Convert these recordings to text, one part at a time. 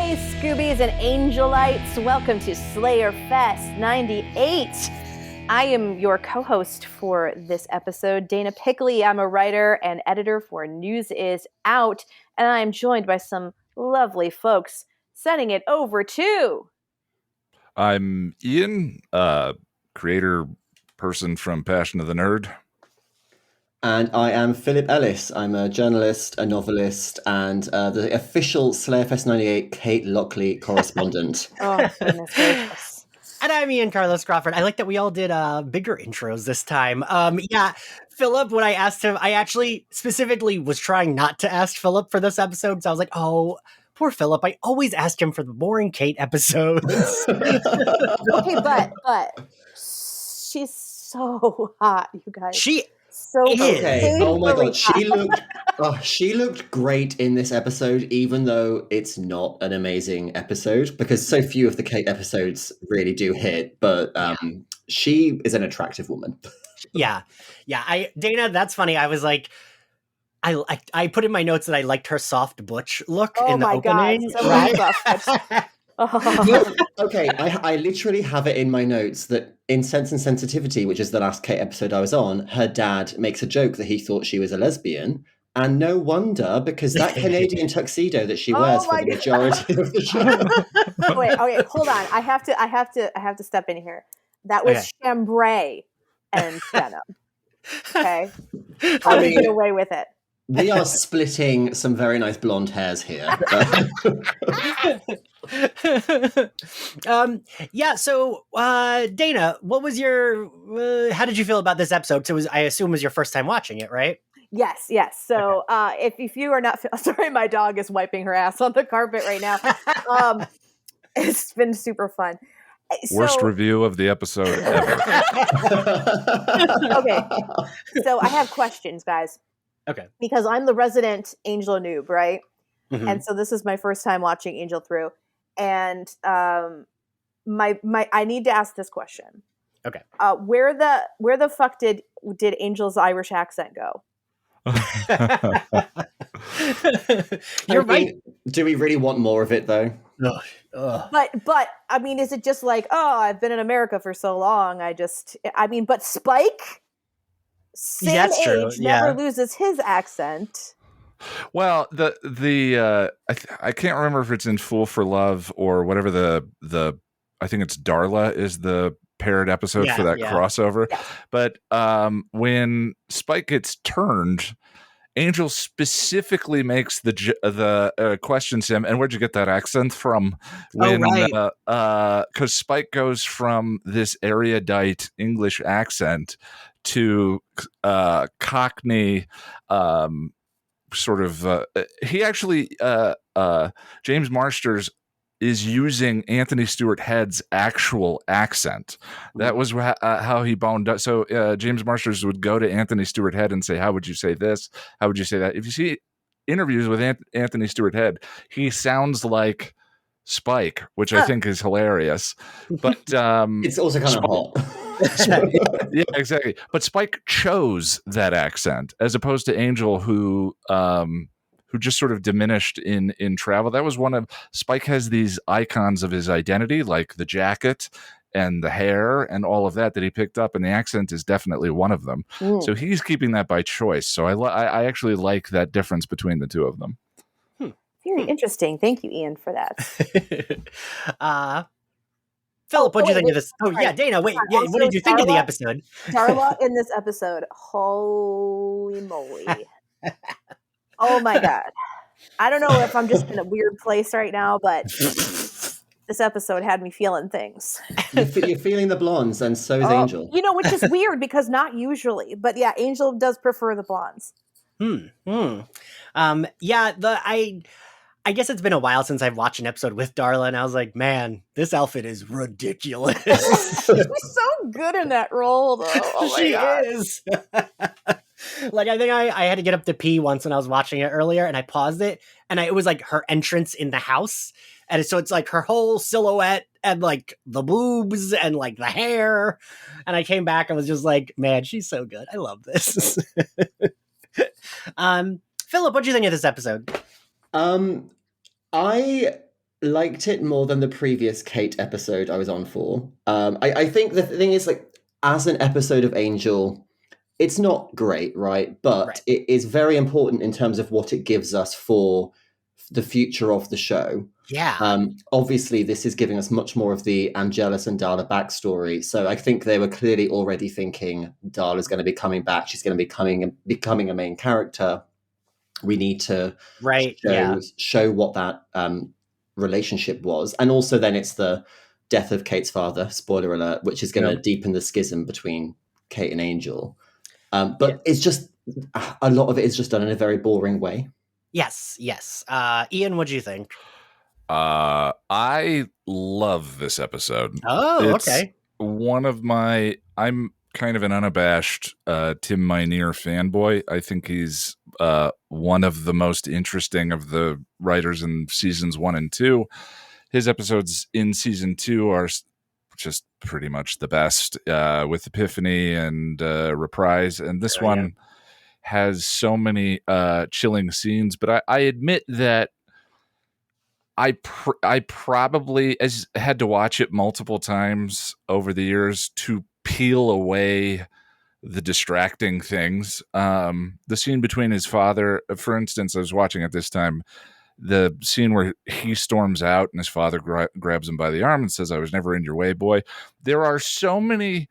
Hey, Scoobies and Angelites. Welcome to Slayerfest 98. I am your co-host for this episode, Dana Piccoli. I'm a writer and editor for News Is Out, and I'm joined by some lovely folks. Sending it over to... I'm Ian, creator person from Passion of the Nerd. And I am Philip Ellis. I'm a journalist, a novelist, and the official Slayerfest 98 Kate Lockley correspondent. Oh, goodness gracious. And I'm Ian Carlos Crawford. I like that we all did bigger intros this time. Philip, when I asked him, I actually specifically was trying not to ask Philip for this episode, so I was like, oh, poor Philip. I always ask him for the boring Kate episodes. Okay, but she's so hot, you guys. She so is. Okay. Oh my god, hot. she looked great in this episode, even though it's not an amazing episode, because so few of the Kate episodes really do hit. But she is an attractive woman. Yeah. Dana, that's funny. I was like, I put in my notes that I liked her soft butch look in the opening. God, so right? Okay, I literally have it in my notes that in Sense and Sensitivity, which is the last Kate episode I was on, her dad makes a joke that he thought she was a lesbian. And no wonder, because that Canadian tuxedo that she wears for the majority of the show. Wait, okay, hold on. I have to step in here. That was chambray and denim. Okay, I'll get away with it. We are splitting some very nice blonde hairs here. So Dana, what was your how did you feel about this episode? So I assume it was your first time watching it, right? Yes. So if you are not sorry, my dog is wiping her ass on the carpet right now. It's been super fun. Worst review of the episode ever. Okay, so I have questions, guys. Okay. Because I'm the resident Angel noob, right? Mm-hmm. And so this is my first time watching Angel through. And my I need to ask this question. Okay. Where the fuck did Angel's Irish accent go? You're right. Do we really want more of it though? But I mean, is it just like, oh, I've been in America for so long, but Spike, same age, never loses his accent. Well, I can't remember if it's in Fool for Love or whatever the I think it's Darla is the paired episode for that crossover. Yeah. But when Spike gets turned, Angel specifically makes the questions him, and where'd you get that accent from? When, because Spike goes from this erudite English accent to Cockney, sort of. He actually, James Marsters is using Anthony Stewart Head's actual accent. That was how he boned up. So James Marsters would go to Anthony Stewart Head and say, how would you say this? How would you say that? If you see interviews with Anthony Stewart Head, he sounds like Spike, which I think is hilarious. But it's also kind of hot. Yeah, exactly. But Spike chose that accent as opposed to Angel, who just sort of diminished in travel. That was one of Spike has these icons of his identity, like the jacket and the hair and all of that he picked up, and the accent is definitely one of them. So he's keeping that by choice. So I actually like that difference between the two of them. Very interesting. Thank you, Ian, for that. Philip, what did you think of this? Oh, yeah, Dana, wait. Yeah, what did you think of the episode? Darla in this episode, holy moly. Oh my God. I don't know if I'm just in a weird place right now, but this episode had me feeling things. You're feeling the blondes, and so is Angel. Which is weird because not usually. But yeah, Angel does prefer the blondes. I guess it's been a while since I've watched an episode with Darla, and I was like, man, this outfit is ridiculous. She's so good in that role, though. Oh my God. She is. Like, I think I had to get up to pee once when I was watching it earlier, and I paused it, and it was like her entrance in the house. And so it's like her whole silhouette and like the boobs and like the hair. And I came back and was just like, man, she's so good. I love this. Philip, what do you think of this episode? I liked it more than the previous Kate episode I was on for. I think the thing is, like, as an episode of Angel, it's not great, right? But it is very important in terms of what it gives us for the future of the show. Yeah. Obviously, this is giving us much more of the Angelus and Darla backstory. So I think they were clearly already thinking Darla's going to be coming back. She's going to be becoming a main character. We need to show what that relationship was. And also then it's the death of Kate's father, spoiler alert, which is going to deepen the schism between Kate and Angel. But it's just, a lot of it is just done in a very boring way. Yes. Ian, what do you think? I love this episode. Oh, okay. I'm kind of an unabashed Tim Minear fanboy. I think he's one of the most interesting of the writers in seasons 1 and 2. His episodes in season 2 are just pretty much the best, with Epiphany and Reprise. And this one has so many chilling scenes. But I admit that I probably had to watch it multiple times over the years to peel away the distracting things. The scene between his father, for instance, I was watching at this time, the scene where he storms out and his father grabs him by the arm and says, "I was never in your way, boy." There are so many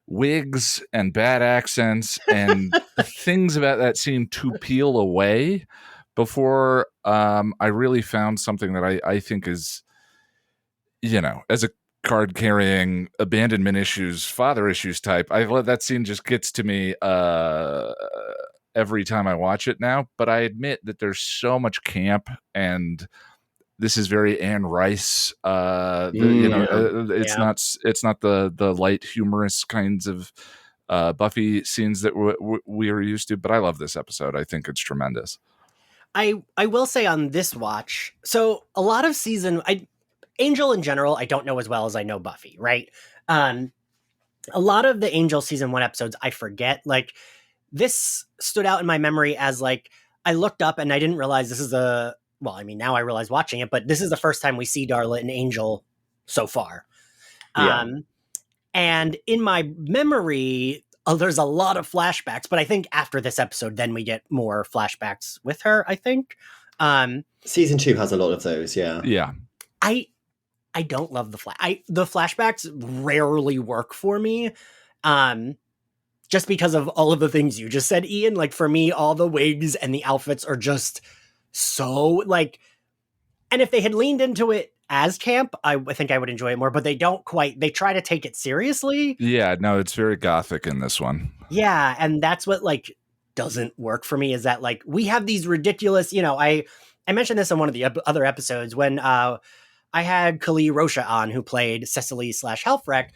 wigs and bad accents and things about that scene to peel away before I really found something that I think is, as a card-carrying abandonment issues, father issues type, that scene just gets to me every time I watch it now. But I admit that there's so much camp, and this is very Anne Rice. It's not the light humorous kinds of Buffy scenes that we are used to. But I love this episode. I think it's tremendous. I will say on this watch, so a lot of Angel in general, I don't know as well as I know Buffy, right? A lot of the Angel season 1 episodes, I forget. Like, this stood out in my memory as, like, I looked up and I didn't realize this is now I realize watching it, but this is the first time we see Darla and Angel so far. Yeah. And in my memory, there's a lot of flashbacks, but I think after this episode, then we get more flashbacks with her, I think. Season 2 has a lot of those, yeah. Yeah. I don't love the flashbacks rarely work for me. Just because of all of the things you just said, Ian. Like, for me, all the wigs and the outfits are just so, like, and if they had leaned into it as camp, I think I would enjoy it more, but they don't quite. They try to take it seriously. Yeah, no, it's very gothic in this one. Yeah, and that's what, like, doesn't work for me, is that, like, we have these ridiculous, I mentioned this in one of the other episodes when I had Kali Rocha on, who played Cecily /Halfrek.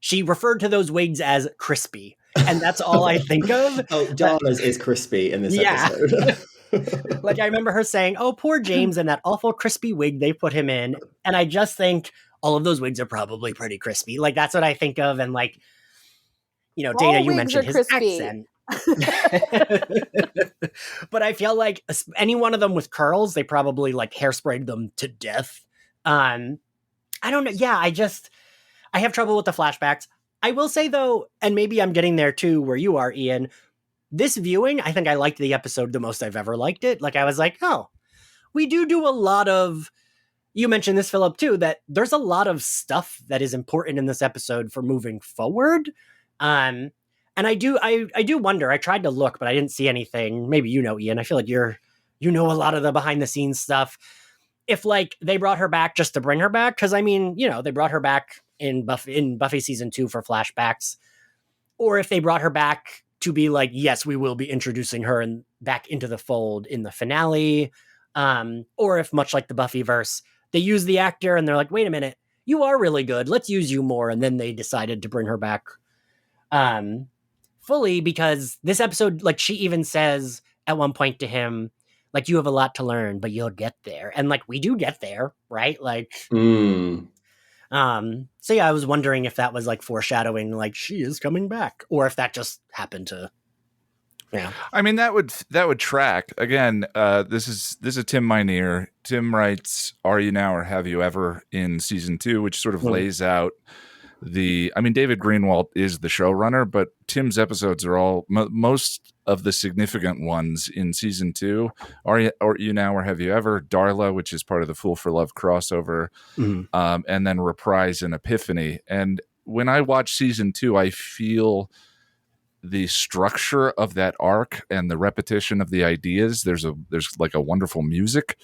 She referred to those wigs as crispy, and that's all I think of. Oh, Darla's is crispy in this episode. Like, I remember her saying, "Oh, poor James and that awful crispy wig they put him in." And I just think all of those wigs are probably pretty crispy. Like, that's what I think of. And, like, Dana, you mentioned his accent. But I feel like any one of them with curls, they probably, like, hairsprayed them to death. I don't know. Yeah, I have trouble with the flashbacks. I will say, though, and maybe I'm getting there too, where you are, Ian, this viewing, I think I liked the episode the most I've ever liked it. Like, I was like, oh, we do a lot of, you mentioned this, Philip, too, that there's a lot of stuff that is important in this episode for moving forward. And I do wonder, I tried to look, but I didn't see anything. Maybe Ian, I feel like you know a lot of the behind the scenes stuff. If, like, they brought her back just to bring her back, because, I mean, they brought her back in Buffy season 2 for flashbacks, or if they brought her back to be like, yes, we will be introducing her and back into the fold in the finale, or if, much like the Buffyverse, they use the actor and they're like, wait a minute, you are really good, let's use you more, and then they decided to bring her back fully, because this episode, like, she even says at one point to him, like, you have a lot to learn, but you'll get there. And, like, we do get there, right? Like, so yeah, I was wondering if that was, like, foreshadowing, like, she is coming back, or if that just happened to Yeah. I mean, that would track. Again, this is Tim Minear. Tim writes Are You Now or Have You Ever in season 2, which sort of lays out David Greenwalt is the showrunner, but Tim's episodes are all most of the significant ones in season 2. Are You Now or Have You Ever? Darla, which is part of the Fool for Love crossover, and then Reprise and Epiphany. And when I watch season 2, I feel the structure of that arc and the repetition of the ideas. There's like a wonderful music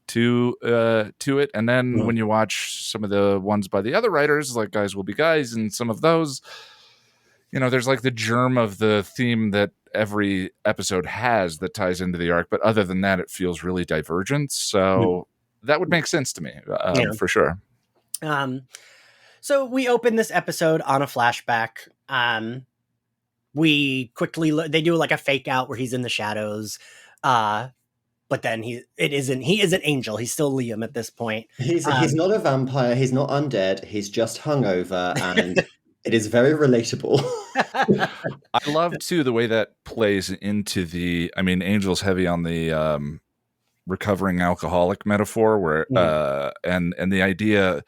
to it, and then when you watch some of the ones by the other writers, like Guys Will Be Guys, and some of those, there's like the germ of the theme that every episode has that ties into the arc, but other than that, it feels really divergent. So that would make sense to me, for sure. So we open this episode on a flashback. We quickly they do like a fake out where he's in the shadows. But then he isn't Angel. He's still Liam at this point. He's not a vampire. He's not undead. He's just hungover, and it is very relatable. I love too the way that plays into Angel's heavy on the recovering alcoholic metaphor, where and the idea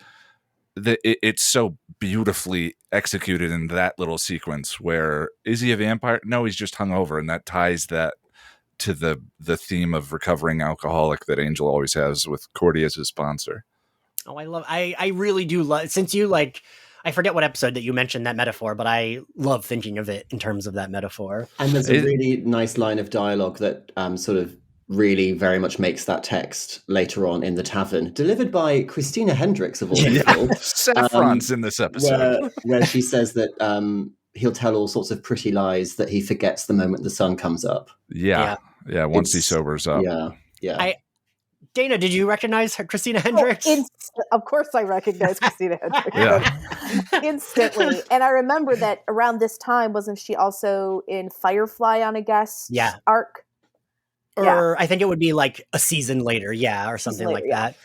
that it's so beautifully executed in that little sequence. Where is he a vampire? No, he's just hungover, and that ties that to the theme of recovering alcoholic that Angel always has with Cordy as his sponsor. Oh, I really do love, since you I forget what episode that you mentioned that metaphor, but I love thinking of it in terms of that metaphor. And there's a really nice line of dialogue that sort of really very much makes that text later on in the tavern, delivered by Christina Hendricks of all people. Saffron's in this episode. Where she says that he'll tell all sorts of pretty lies that he forgets the moment the sun comes up. Yeah. Once he sobers up. Yeah. Dana, did you recognize her, Christina Hendricks? Of course I recognize Christina Hendricks. Instantly. And I remember that around this time, wasn't she also in Firefly on a guest arc? Or I think it would be like a season later, or something like that.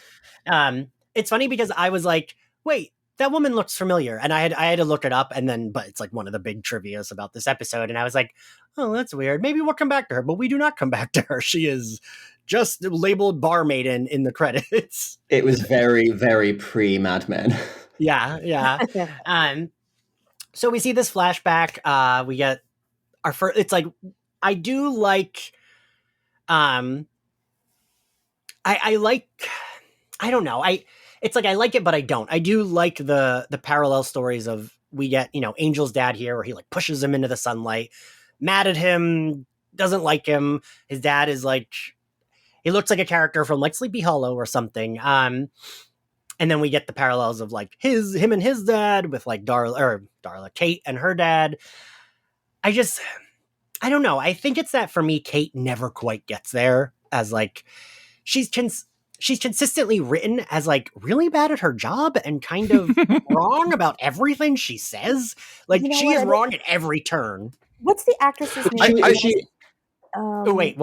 It's funny because I was like, wait, that woman looks familiar. And I had to look it up, but it's like one of the big trivias about this episode. And I was like, oh, that's weird. Maybe we'll come back to her, but we do not come back to her. She is just labeled barmaid in the credits. It was very, very pre-Mad Men. Yeah. So we see this flashback. We get our first, it's like, I do like, I like, I don't know. It's like I like it, but I don't. I do like the parallel stories of we get, Angel's dad here where he like pushes him into the sunlight, mad at him, doesn't like him. His dad is like, he looks like a character from like Sleepy Hollow or something. And then we get the parallels of like him and his dad with like Darla, Kate and her dad. I don't know. I think it's that for me, Kate never quite gets there as like, she's consistently written as like really bad at her job and kind of wrong about everything she says. Like she is wrong at every turn. What's the actress's name? Wait,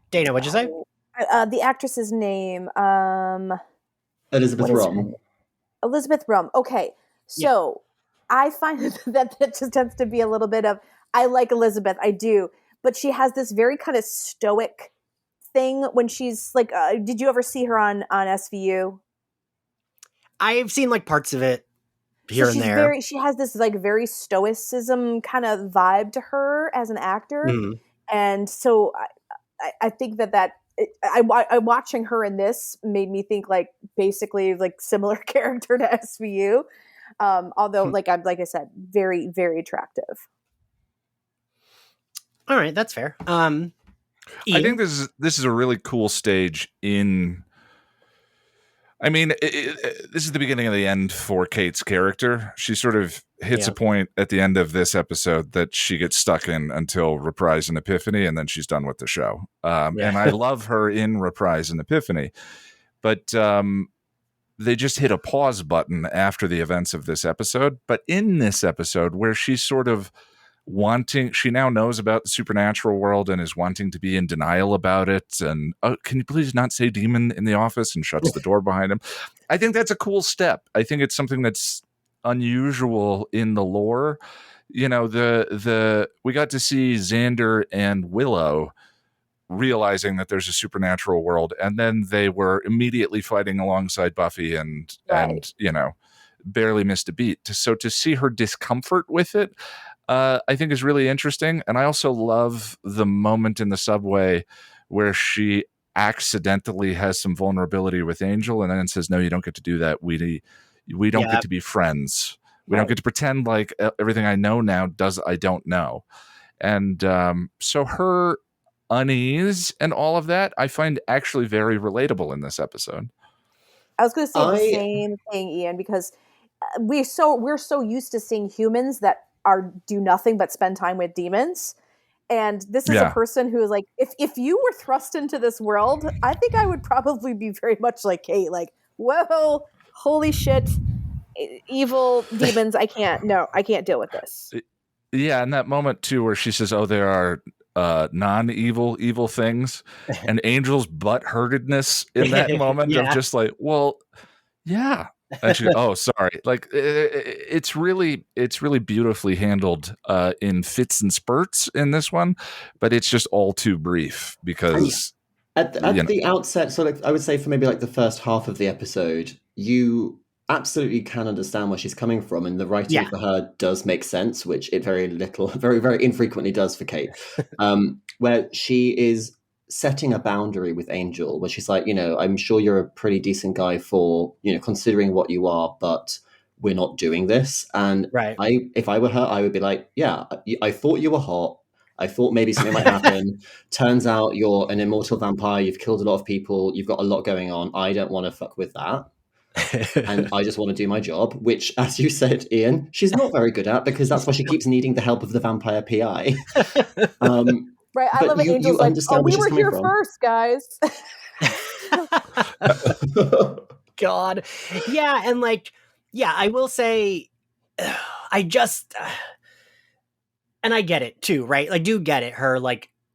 Dana, what'd you say? The actress's name. Elizabeth Rom. Elizabeth Rom. Okay. So I find that just tends to be a little bit of, I like Elizabeth, I do, but she has this very kind of stoic thing when she's like, did you ever see her on SVU? I've seen like parts of it here and there. She has this like very stoicism kind of vibe to her as an actor. And so I think that I watching her in this made me think like basically like similar character to SVU. Although like I said, very, very attractive. All right, that's fair. I think this is a really cool stage in. I mean, this is the beginning of the end for Kate's character. She sort of hits a point at the end of this episode that she gets stuck in until Reprise and Epiphany, and then she's done with the show. And I love her in Reprise and Epiphany, but they just hit a pause button after the events of this episode. But in this episode, where she's sort of she now knows about the supernatural world and is wanting to be in denial about it. And can you please not say demon in the office, and shuts the door behind him. I think that's a cool step. I think it's something that's unusual in the lore. we got to see Xander and Willow realizing that there's a supernatural world, and then they were immediately fighting alongside Buffy and barely missed a beat. So to see her discomfort with it, I think is really interesting. And I also love the moment in the subway where she accidentally has some vulnerability with Angel and then says, no, you don't get to do that. We don't get to be friends. We don't get to pretend like everything I know now I don't know. And so her unease and all of that, I find actually very relatable in this episode. I was going to say the same thing, Ian, because we're so used to seeing humans that do nothing but spend time with demons. And this is a person who is like, if you were thrust into this world, I think I would probably be very much like Kate, like, whoa, holy shit, evil demons. I can't deal with this. Yeah. And that moment too, where she says, oh, there are non-evil things, and Angel's butthurtedness in that moment of just like, well, yeah. And she goes, oh, sorry. Like it's really beautifully handled in fits and spurts in this one, but it's just all too brief because at the outset, so like I would say for maybe like the first half of the episode, you absolutely can understand where she's coming from, and the writing for her does make sense, which it very very infrequently does for Kate, where she is setting a boundary with Angel, where she's like, I'm sure you're a pretty decent guy for, considering what you are, but we're not doing this. And if I were her, I would be like, yeah, I thought you were hot. I thought maybe something might happen. Turns out you're an immortal vampire. You've killed a lot of people. You've got a lot going on. I don't want to fuck with that. And I just want to do my job, which, as you said, Ian, she's not very good at, because that's why she keeps needing the help of the vampire PI. Right, I love it. Angel's like, oh, we were here first, guys. God. Yeah, and I will say, I just, and I get it too, right? I do get it, her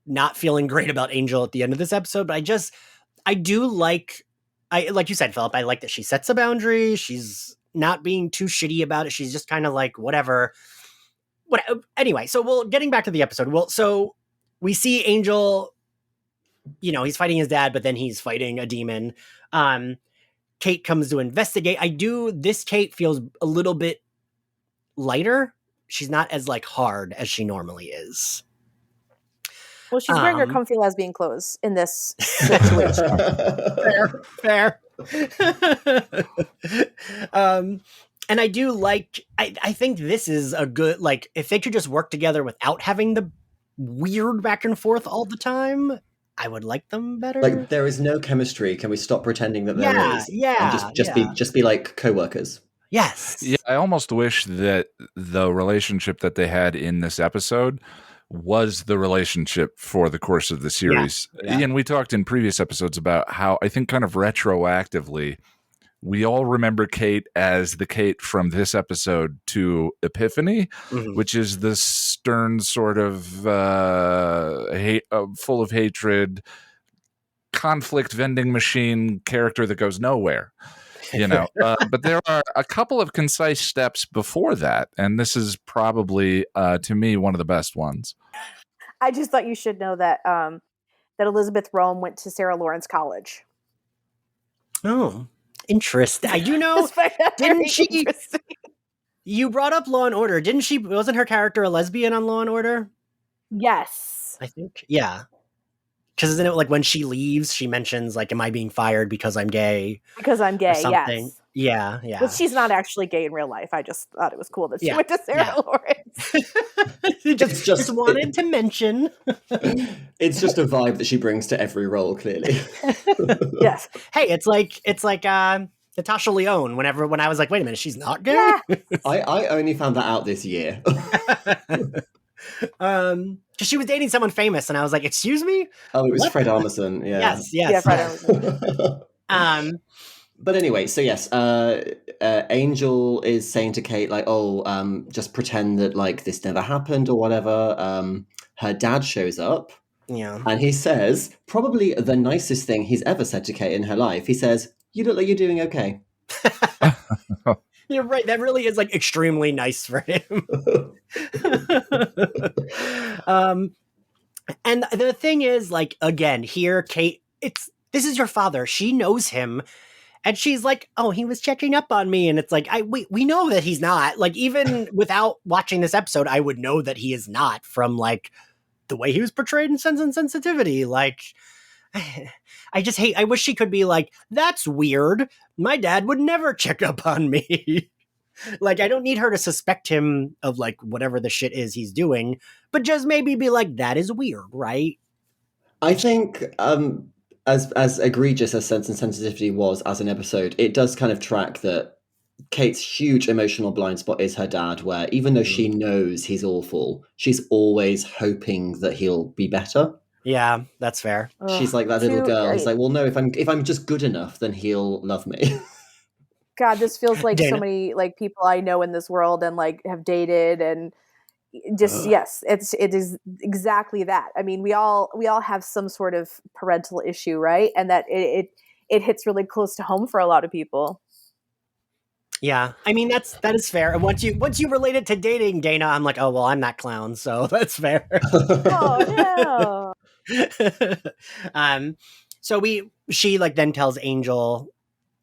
not feeling great about Angel at the end of this episode, but I do like you said, Philip, I like that she sets a boundary. She's not being too shitty about it. She's just kind of like, whatever. Anyway, so getting back to the episode. So we see Angel, he's fighting his dad, but then he's fighting a demon. Kate comes to investigate. This Kate feels a little bit lighter. She's not as hard as she normally is. Well, she's wearing her comfy lesbian clothes in this situation. Fair. And I do I think this is a good, if they could just work together without having the weird back and forth all the time, I would like them better. There is no chemistry. Can we stop pretending that there is? Yeah. And just be like co-workers. Yes. Yeah, I almost wish that the relationship that they had in this episode was the relationship for the course of the series. Yeah. And we talked in previous episodes about how I think kind of retroactively, we all remember Kate as the Kate from this episode to Epiphany, which is the stern sort of full of hatred, conflict vending machine character that goes nowhere. But there are a couple of concise steps before that, and this is probably to me one of the best ones. I just thought you should know that that Elizabeth Rome went to Sarah Lawrence College. Oh, interesting. I do know. Didn't she? You brought up Law and Order, didn't she? Wasn't her character a lesbian on Law and Order? Yes, I think. Yeah. Because isn't it when she leaves, she mentions am I being fired because I'm gay? Because I'm gay, yes. Yeah. But she's not actually gay in real life. I just thought it was cool that she went to Sarah Lawrence. just wanted to mention. It's just a vibe that she brings to every role, clearly. Yes. Hey, it's like Natasha Lyonne. When I was like, wait a minute, she's not gay? Yeah. I only found that out this year. Because she was dating someone famous, and I was like, "Excuse me." Oh, it was Fred Armisen. Yeah. Yes. Yeah, Fred Armisen. But anyway, so yes, Angel is saying to Kate, just pretend that this never happened or whatever. Her dad shows up. Yeah. And he says, probably the nicest thing he's ever said to Kate in her life. He says, "You look like you're doing okay." You're right. That really is like extremely nice for him. And the thing is, like, again, here, Kate, this is your father. She knows him. And she's like, oh, he was checking up on me. And it's like, we know that he's not. Like, even without watching this episode, I would know that he is not from, like, the way he was portrayed in Sense and Sensitivity. Like, I wish she could be like, that's weird. My dad would never check up on me. Like, I don't need her to suspect him of, like, whatever the shit is he's doing, but just maybe be like, that is weird, right? I think, as egregious as Sense and Sensitivity was as an episode, it does kind of track that Kate's huge emotional blind spot is her dad, where even though she knows he's awful, she's always hoping that he'll be better. Yeah, that's fair. She's like that little girl. He's like, well, no, if I'm just good enough, then he'll love me. God, this feels like Dana. So many like people I know in this world and like have dated and just yes, it is exactly that. I mean, we all have some sort of parental issue, right? And that it hits really close to home for a lot of people. Yeah, I mean that is fair. And once you relate it to dating, Dana, I'm like, oh well, I'm that clown, so that's fair. Oh no. So she like then tells Angel,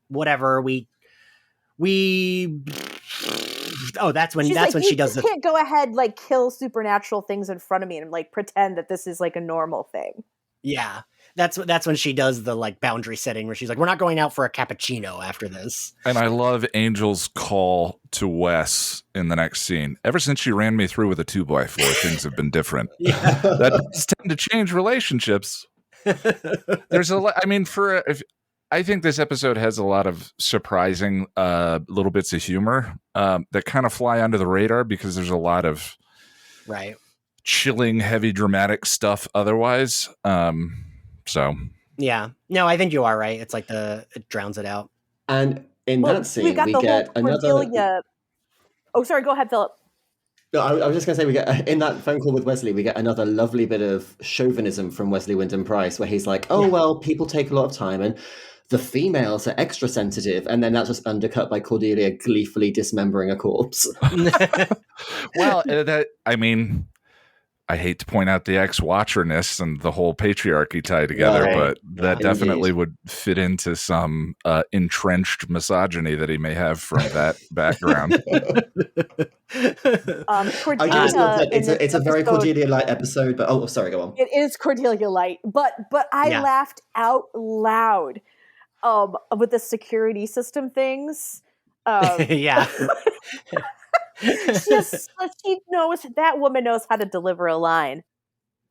whatever that's when she does this. You can't go ahead like kill supernatural things in front of me and like pretend that this is like a normal thing. Yeah. That's when she does the like boundary setting where she's like, we're not going out for a cappuccino after this. And I love Angel's call to Wes in the next scene. Ever since she ran me through with a 2x4, things have been different. Yeah. That does tend to change relationships. There's I think this episode has a lot of surprising little bits of humor that kind of fly under the radar because there's a lot of chilling, heavy, dramatic stuff otherwise. So yeah, no, I think you are right. It's like it drowns it out. And in that scene, we get another. Cordelia. Oh, sorry. Go ahead, Philip. No, I was just going to say, we get in that phone call with Wesley, we get another lovely bit of chauvinism from Wesley Wyndham-Pryce, where he's like, "Oh well, people take a lot of time, and the females are extra sensitive," and then that's just undercut by Cordelia gleefully dismembering a corpse. Well, I hate to point out the ex-watcherness and the whole patriarchy tie together, but that definitely would fit into some entrenched misogyny that he may have from that background. It's a very Cordelia-light episode, but sorry, go on. It is Cordelia-light, but I laughed out loud with the security system things. Yeah. That woman knows how to deliver a line.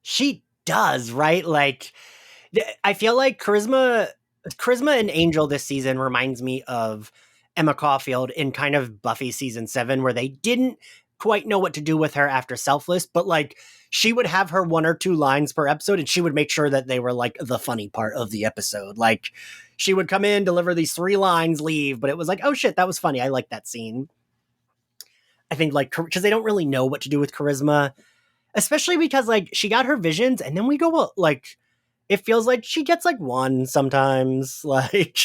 She does, right? Like, I feel like Charisma and Angel this season reminds me of Emma Caulfield in kind of Buffy season 7, where they didn't quite know what to do with her after Selfless, but like she would have her 1 or 2 lines per episode and she would make sure that they were like the funny part of the episode. Like she would come in, deliver these 3 lines, leave, but it was like, oh shit, that was funny. I like that scene. I think like, because they don't really know what to do with Charisma, especially because like she got her visions and then we go like, it feels like she gets like 1 sometimes. Like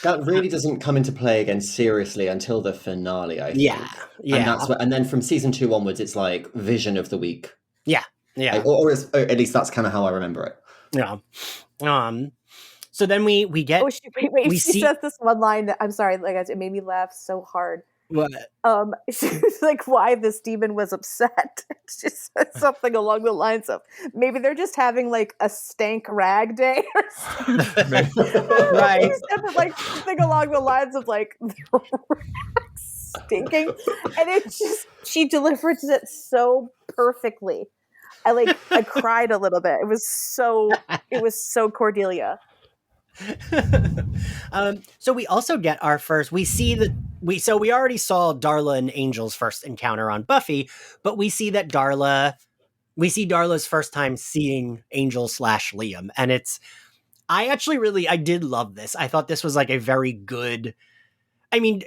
that really doesn't come into play again seriously until the finale, I think. Yeah. And then from season 2 onwards, it's like vision of the week. Yeah. Or at least that's kind of how I remember it. Yeah. So then we get. Oh, wait. She says this one line that I'm sorry, like it made me laugh so hard. What? She's like, why this demon was upset. She said something along the lines of, maybe they're just having like a stank rag day or something. Right. Like something along the lines of like stinking. And it just, she delivers it so perfectly. I cried a little bit. It was so Cordelia. So we also get our first, we already saw Darla and Angel's first encounter on Buffy, but we see Darla's first time seeing Angel / Liam. And I did love this. I thought this was like a very good,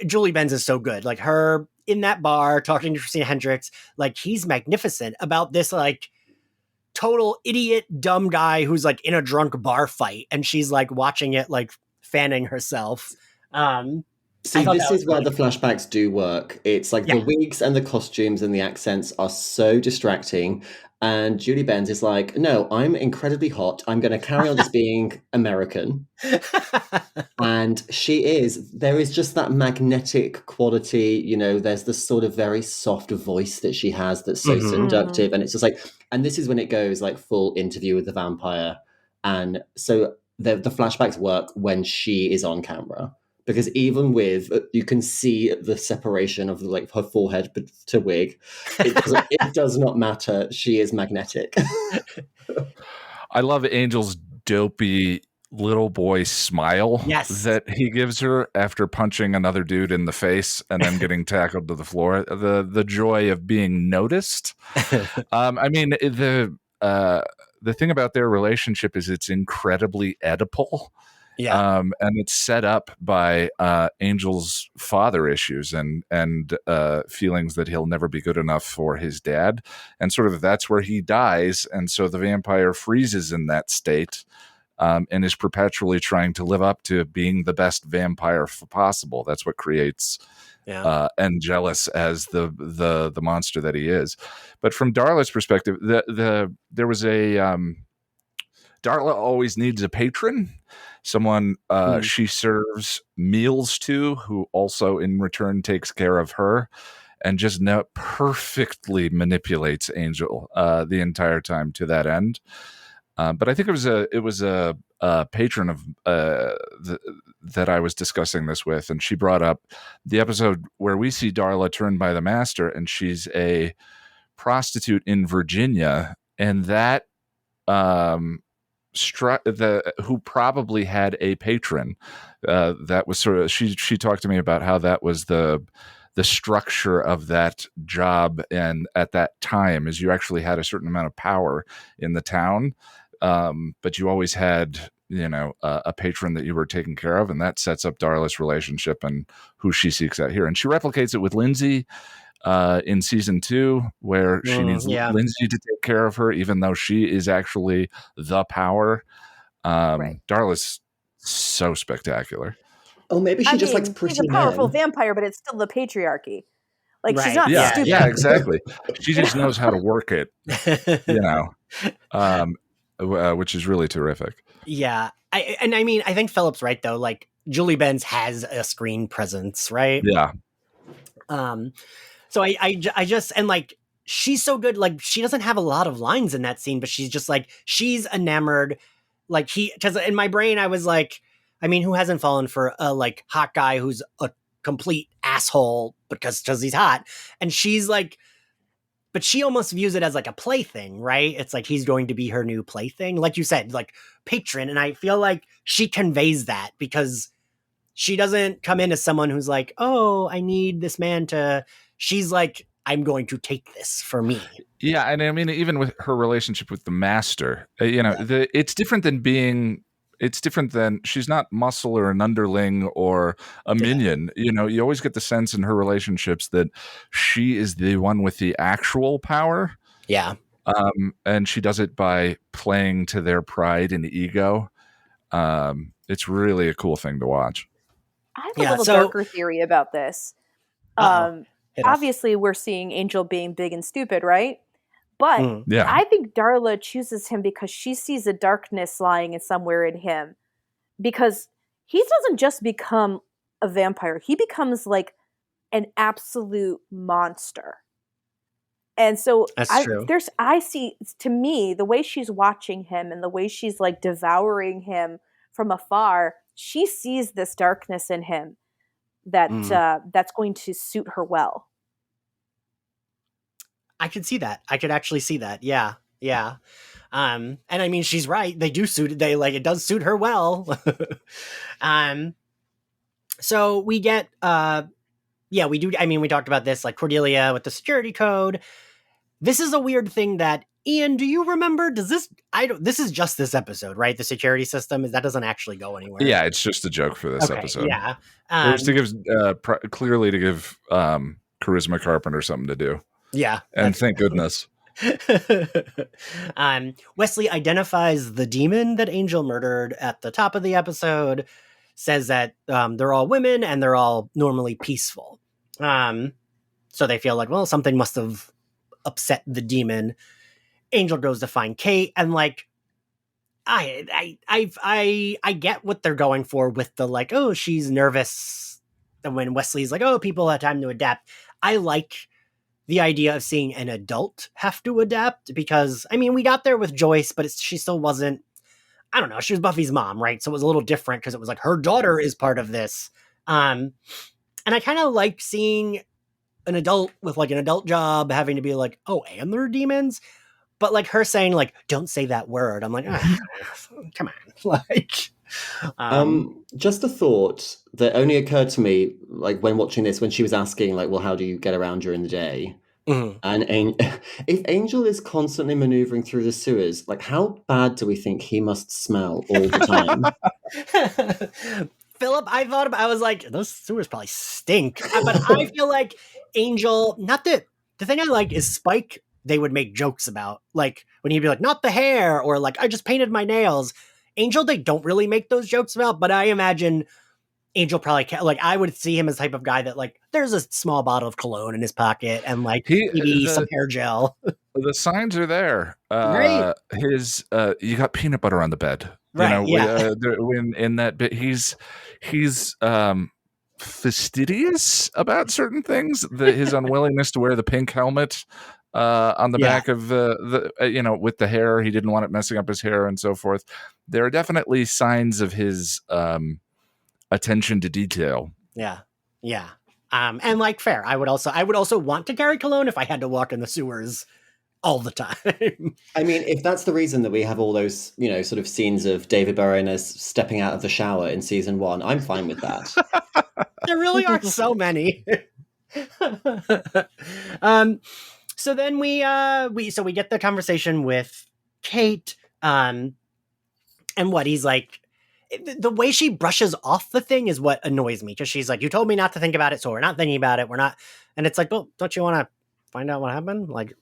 Julie Benz is so good. Like her in that bar talking to Christina Hendricks, like he's magnificent about this, like total idiot, dumb guy who's like in a drunk bar fight. And she's like watching it, like fanning herself. See, this is where the flashbacks do work. It's like the wigs and the costumes and the accents are so distracting. And Julie Benz is like, no, I'm incredibly hot. I'm going to carry on just being American. And she is. There is just that magnetic quality. You know, there's this sort of very soft voice that she has that's so seductive. And it's just like, and this is when it goes like full interview with the vampire. And so the flashbacks work when she is on camera. Because even with, you can see the separation of like her forehead to wig. It does not matter. She is magnetic. I love Angel's dopey little boy smile that he gives her after punching another dude in the face and then getting tackled to the floor. The joy of being noticed. I mean, the thing about their relationship is it's incredibly Oedipal. Yeah. And it's set up by Angel's father issues and feelings that he'll never be good enough for his dad. And sort of that's where he dies. And so the vampire freezes in that state and is perpetually trying to live up to being the best vampire possible. That's what creates Angelus as the monster that he is. But from Darla's perspective, there was a... Darla always needs a patron, someone she serves meals to, who also in return takes care of her, and just perfectly manipulates Angel the entire time to that end. But I think it was a patron of that I was discussing this with, and she brought up the episode where we see Darla turned by the master, and she's a prostitute in Virginia, and that who probably had a patron that was sort of she talked to me about how that was the structure of that job, and at that time is you actually had a certain amount of power in the town, but you always had a patron that you were taking care of, and that sets up Darla's relationship and who she seeks out here. And she replicates it with Lindsay in season 2, where she needs Lindsay to take care of her, even though she is actually the power. Darla's so spectacular. Oh, maybe she just likes pretty she's a powerful vampire, but it's still the patriarchy. Like she's not stupid. Yeah, exactly. She just knows how to work it, which is really terrific. Yeah. I think Philip's right though. Like Julie Benz has a screen presence, right? Yeah. So I just, and like, she's so good. Like she doesn't have a lot of lines in that scene, but she's just like, she's enamored. Like because in my brain, I was like, I mean, who hasn't fallen for a like hot guy who's a complete asshole because he's hot? And she's like, but she almost views it as like a plaything, right? It's like, he's going to be her new plaything. Like you said, like patron. And I feel like she conveys that because she doesn't come in as someone who's like, oh, I need this man to, she's like, I'm going to take this for me. Yeah. And I mean, even with her relationship with the master, it's different than she's not muscle or an underling or a minion. You always get the sense in her relationships that she is the one with the actual power. Yeah. And she does it by playing to their pride and ego. It's really a cool thing to watch. I have a little darker theory about this. Obviously, we're seeing Angel being big and stupid, right? But I think Darla chooses him because she sees a darkness lying somewhere in him. Because he doesn't just become a vampire. He becomes like an absolute monster. And so I see, to me, the way she's watching him and the way she's like devouring him from afar, she sees this darkness in him that's going to suit her well. I could see that. I could actually see that. Yeah. Yeah. And I mean, she's right. They do suit it. It does suit her well. So we get, we do. I mean, we talked about this, like Cordelia with the security code. This is a weird thing that, Ian, do you remember? This is just this episode, right? The security system that doesn't actually go anywhere. Yeah. It's just a joke for this episode. Yeah. It was to give, clearly to give Charisma Carpenter something to do. Yeah. And thank goodness. Wesley identifies the demon that Angel murdered at the top of the episode, says that they're all women and they're all normally peaceful. So they feel like, well, something must have upset the demon. Angel goes to find Kate, and like, I get what they're going for with the like, oh, she's nervous. And when Wesley's like, oh, people have time to adapt. I like the idea of seeing an adult have to adapt, because I mean, we got there with Joyce, but she still wasn't, I don't know, she was Buffy's mom, right? So it was a little different because it was like her daughter is part of this. And I kind of like seeing an adult with like an adult job having to be like, oh, and there are demons? But like her saying like, don't say that word. I'm like, come on. Like, just a thought that only occurred to me, like when watching this, when she was asking like, well, how do you get around during the day? Mm-hmm. And if Angel is constantly maneuvering through the sewers, like how bad do we think he must smell all the time? Philip, I was like, those sewers probably stink. But I feel like Angel, not that, the thing I like is Spike, they would make jokes about, like when he'd be like, not the hair, or like, I just painted my nails. Angel, they don't really make those jokes about, but I imagine Angel probably like, I would see him as the type of guy that like, there's a small bottle of cologne in his pocket and like maybe some hair gel. The signs are there. Right. You got peanut butter on the bed. Right. In that bit, he's fastidious about certain things. His unwillingness to wear the pink helmet on the back of the with the hair, he didn't want it messing up his hair and so forth. There are definitely signs of his attention to detail. Yeah. And like, fair. I would also want to carry cologne if I had to walk in the sewers all the time. I mean, if that's the reason that we have all those, sort of scenes of David Boreanaz stepping out of the shower in season 1, I'm fine with that. There really are so many. So then we get the conversation with Kate, and what he's like, the way she brushes off the thing is what annoys me, because she's like, you told me not to think about it, so we're not thinking about it. We're not, and it's like, well, don't you want to find out what happened? Like,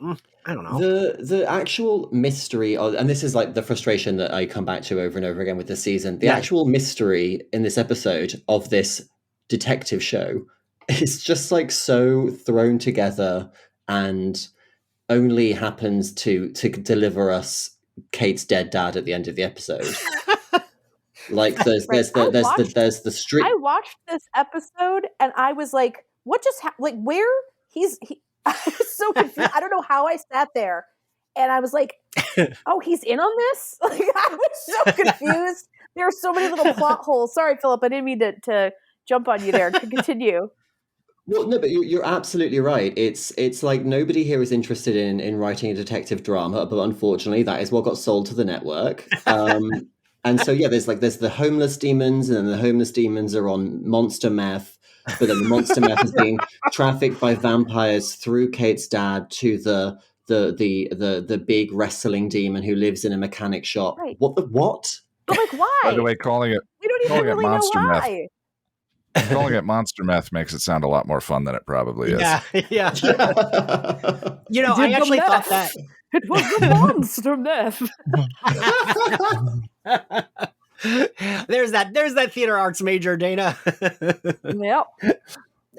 I don't know. The actual mystery, and this is like the frustration that I come back to over and over again with this season. The actual mystery in this episode of this detective show is just like so thrown together, and only happens to deliver us Kate's dead dad at the end of the episode. Like there's the street. I watched this episode and I was like, what just happened? Like where I was so confused. I don't know how I sat there and I was like, oh, he's in on this? Like I was so confused. There are so many little plot holes. Sorry, Philip, I didn't mean to jump on you there. To continue. Well, no, but you're absolutely right. It's like nobody here is interested in writing a detective drama, but unfortunately, that is what got sold to the network. And so there's the homeless demons, and then the homeless demons are on monster meth, but then the monster meth is being trafficked by vampires through Kate's dad to the big wrestling demon who lives in a mechanic shop. Right. What? But like, why? By the way, calling it we don't even really know why. Calling it monster meth makes it sound a lot more fun than it probably is. Yeah. I actually thought that it was the monster meth. There's that theater arts major, Dana. Yep.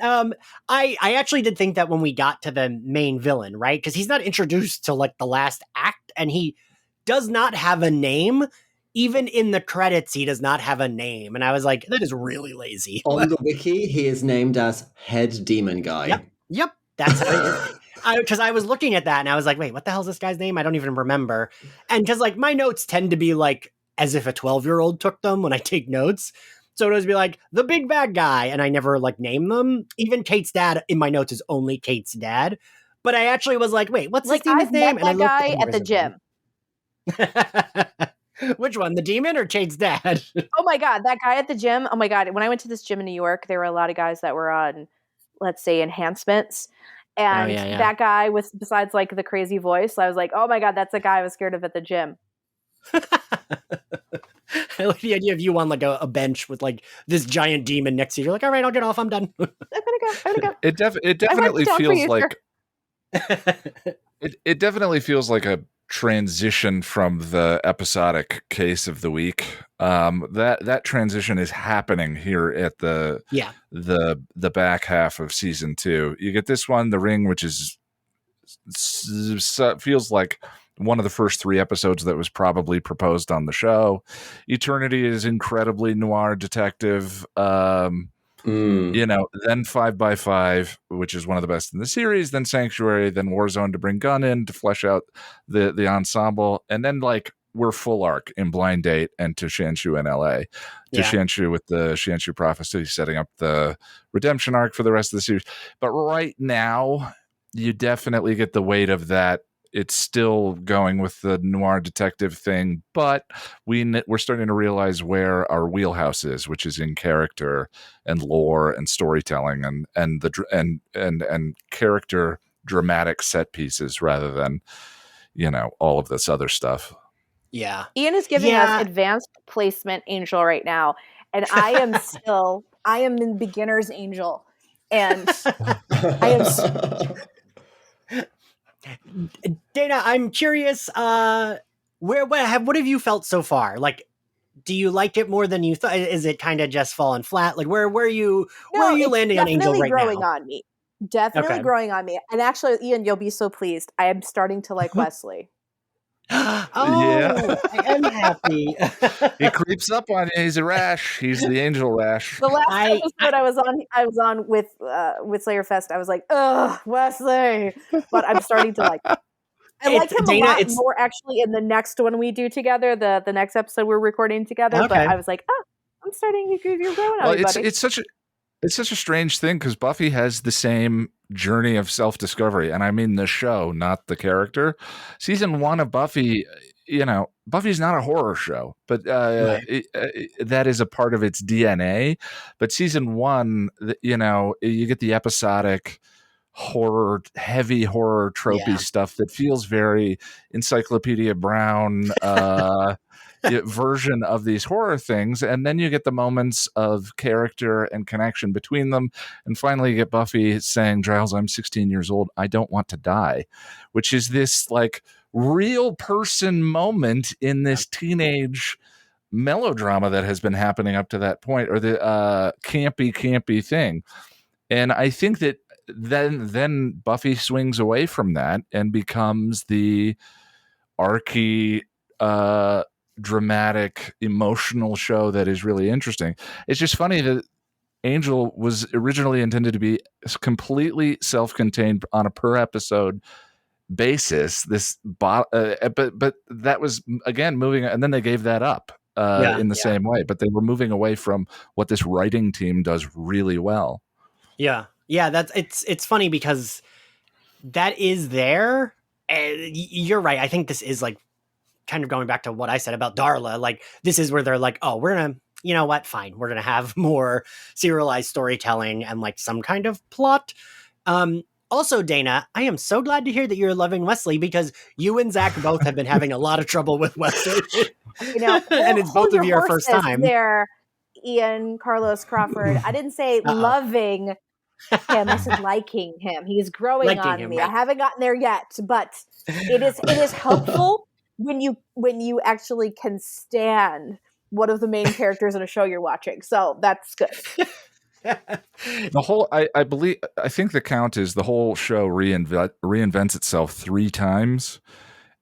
I actually did think that when we got to the main villain, right? Because he's not introduced till like the last act, and he does not have a name. Even in the credits, he does not have a name. And I was like, that is really lazy. On the wiki, he is named as Head Demon Guy. Yep. That's how because I was looking at that and I was like, wait, what the hell is this guy's name? I don't even remember. And because like my notes tend to be like as if a 12-year-old took them when I take notes. So it would be like the big bad guy. And I never like name them. Even Kate's dad in my notes is only Kate's dad. But I actually was like, wait, what's like, this demon name? And I looked guy at the gym. Which one, the demon or Kate's dad? Oh my God, that guy at the gym. Oh my God, when I went to this gym in New York, there were a lot of guys that were on, let's say, enhancements. And that guy was, besides like the crazy voice, I was like, oh my God, that's the guy I was scared of at the gym. I like the idea of you on like a bench with like this giant demon next to you. You're like, all right, I'll get off. I'm done. I'm gonna go. It definitely feels like it definitely feels like a transition from the episodic case of the week. That transition is happening here at the back half of season 2. You get this one, The Ring, which is feels like one of the first 3 episodes that was probably proposed on the show. Eternity is incredibly noir detective. You know, then 5x5, which is one of the best in the series, then Sanctuary, then Warzone to bring Gunn in to flesh out the ensemble, and then like we're full arc in Blind Date and To Shanshu in LA. To Shanshu with the Shanshu Prophecy, setting up the redemption arc for the rest of the series. But right now, you definitely get the weight of that. It's still going with the noir detective thing, but we're starting to realize where our wheelhouse is, which is in character and lore and storytelling and character dramatic set pieces rather than, you know, all of this other stuff. Yeah. Ian is giving us advanced placement angel right now, and I am in beginner's angel, and I am. Dana, I'm curious. What have you felt so far? Like, do you like it more than you thought? Is it kind of just falling flat? Like, where are you landing on Angel right now? Definitely growing on me. Definitely growing on me. And actually, Ian, you'll be so pleased. I am starting to like Wesley. I am happy. He creeps up on you. He's a rash. He's the angel rash. The last episode I was on with Slayerfest, I was like, ugh, Wesley. But I'm starting to like him. I like him a lot more actually in the next one we do together, the next episode we're recording together. Okay. But I was like, I'm starting to you're growing on me, buddy. It's such a strange thing because Buffy has the same journey of self-discovery, and I mean the show, not the character. Season 1 of Buffy, you know, Buffy's not a horror show, but that is a part of its DNA. But season 1, you know, you get the episodic heavy horror tropey stuff that feels very Encyclopedia Brown version of these horror things, and then you get the moments of character and connection between them, and finally you get Buffy saying, Giles, I'm 16 years old, I don't want to die, which is this like real person moment in this teenage melodrama that has been happening up to that point, or the campy thing. And I think that then Buffy swings away from that and becomes the archy dramatic, emotional show that is really interesting. It's just funny that Angel was originally intended to be completely self-contained on a per episode basis. But that was again moving, and then they gave that up in the same way. But they were moving away from what this writing team does really well. Yeah, it's funny because that is there, and you're right. I think this is like kind of going back to what I said about Darla, like this is where they're like, oh, we're gonna, you know what, fine, we're gonna have more serialized storytelling and like some kind of plot. Also, Dana, I am so glad to hear that you're loving Wesley, because you and Zach both have been having a lot of trouble with Wesley. You know, and it's both of your first time. There, Ian, Carlos, Crawford. I didn't say loving him. I said liking him. He's growing on me. Right? I haven't gotten there yet, but it is helpful when you actually can stand one of the main characters in a show you're watching. So that's good. The whole, I think the count is the whole show reinvents itself 3 times.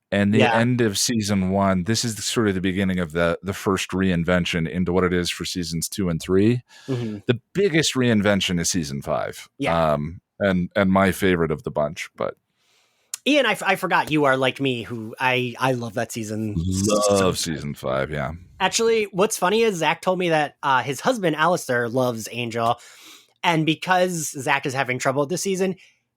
And the end of season 1, this is sort of the beginning of the first reinvention into what it is for seasons 2 and 3. Mm-hmm. The biggest reinvention is season 5. Yeah. And my favorite of the bunch, but Ian, I forgot you are like me, who I love that season. Love season 5, yeah. Actually, what's funny is Zach told me that his husband, Alistair, loves Angel. And because Zach is having trouble with this season,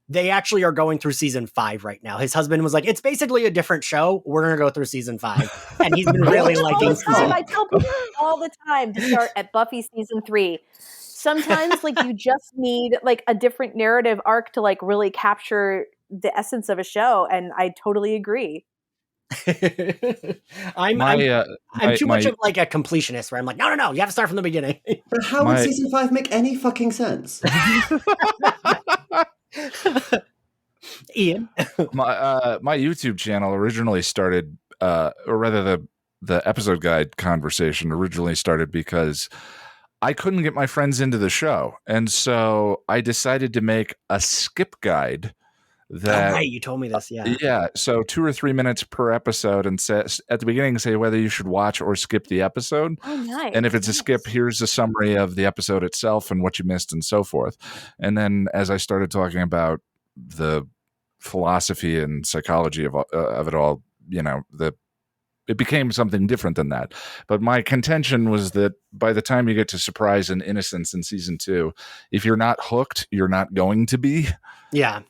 they actually are going through season 5 right now. His husband was like, it's basically a different show. We're going to go through season 5. And he's been really liking season 5. I tell people all the time to start at Buffy season 3. Sometimes like you just need like a different narrative arc to like really capture the essence of a show, and I totally agree. I'm too much of like a completionist where I'm like, no, you have to start from the beginning. But how would season 5 make any fucking sense? Ian. My YouTube channel originally started, or rather the episode guide conversation originally started because I couldn't get my friends into the show. And so I decided to make a skip guide that, right, you told me this, yeah. Yeah, so 2 or 3 minutes per episode, and at the beginning say whether you should watch or skip the episode. Oh, nice. And if it's a skip, here's a summary of the episode itself and what you missed and so forth. And then as I started talking about the philosophy and psychology of it all, it became something different than that. But my contention was that by the time you get to surprise and innocence in season 2, if you're not hooked, you're not going to be. Yeah.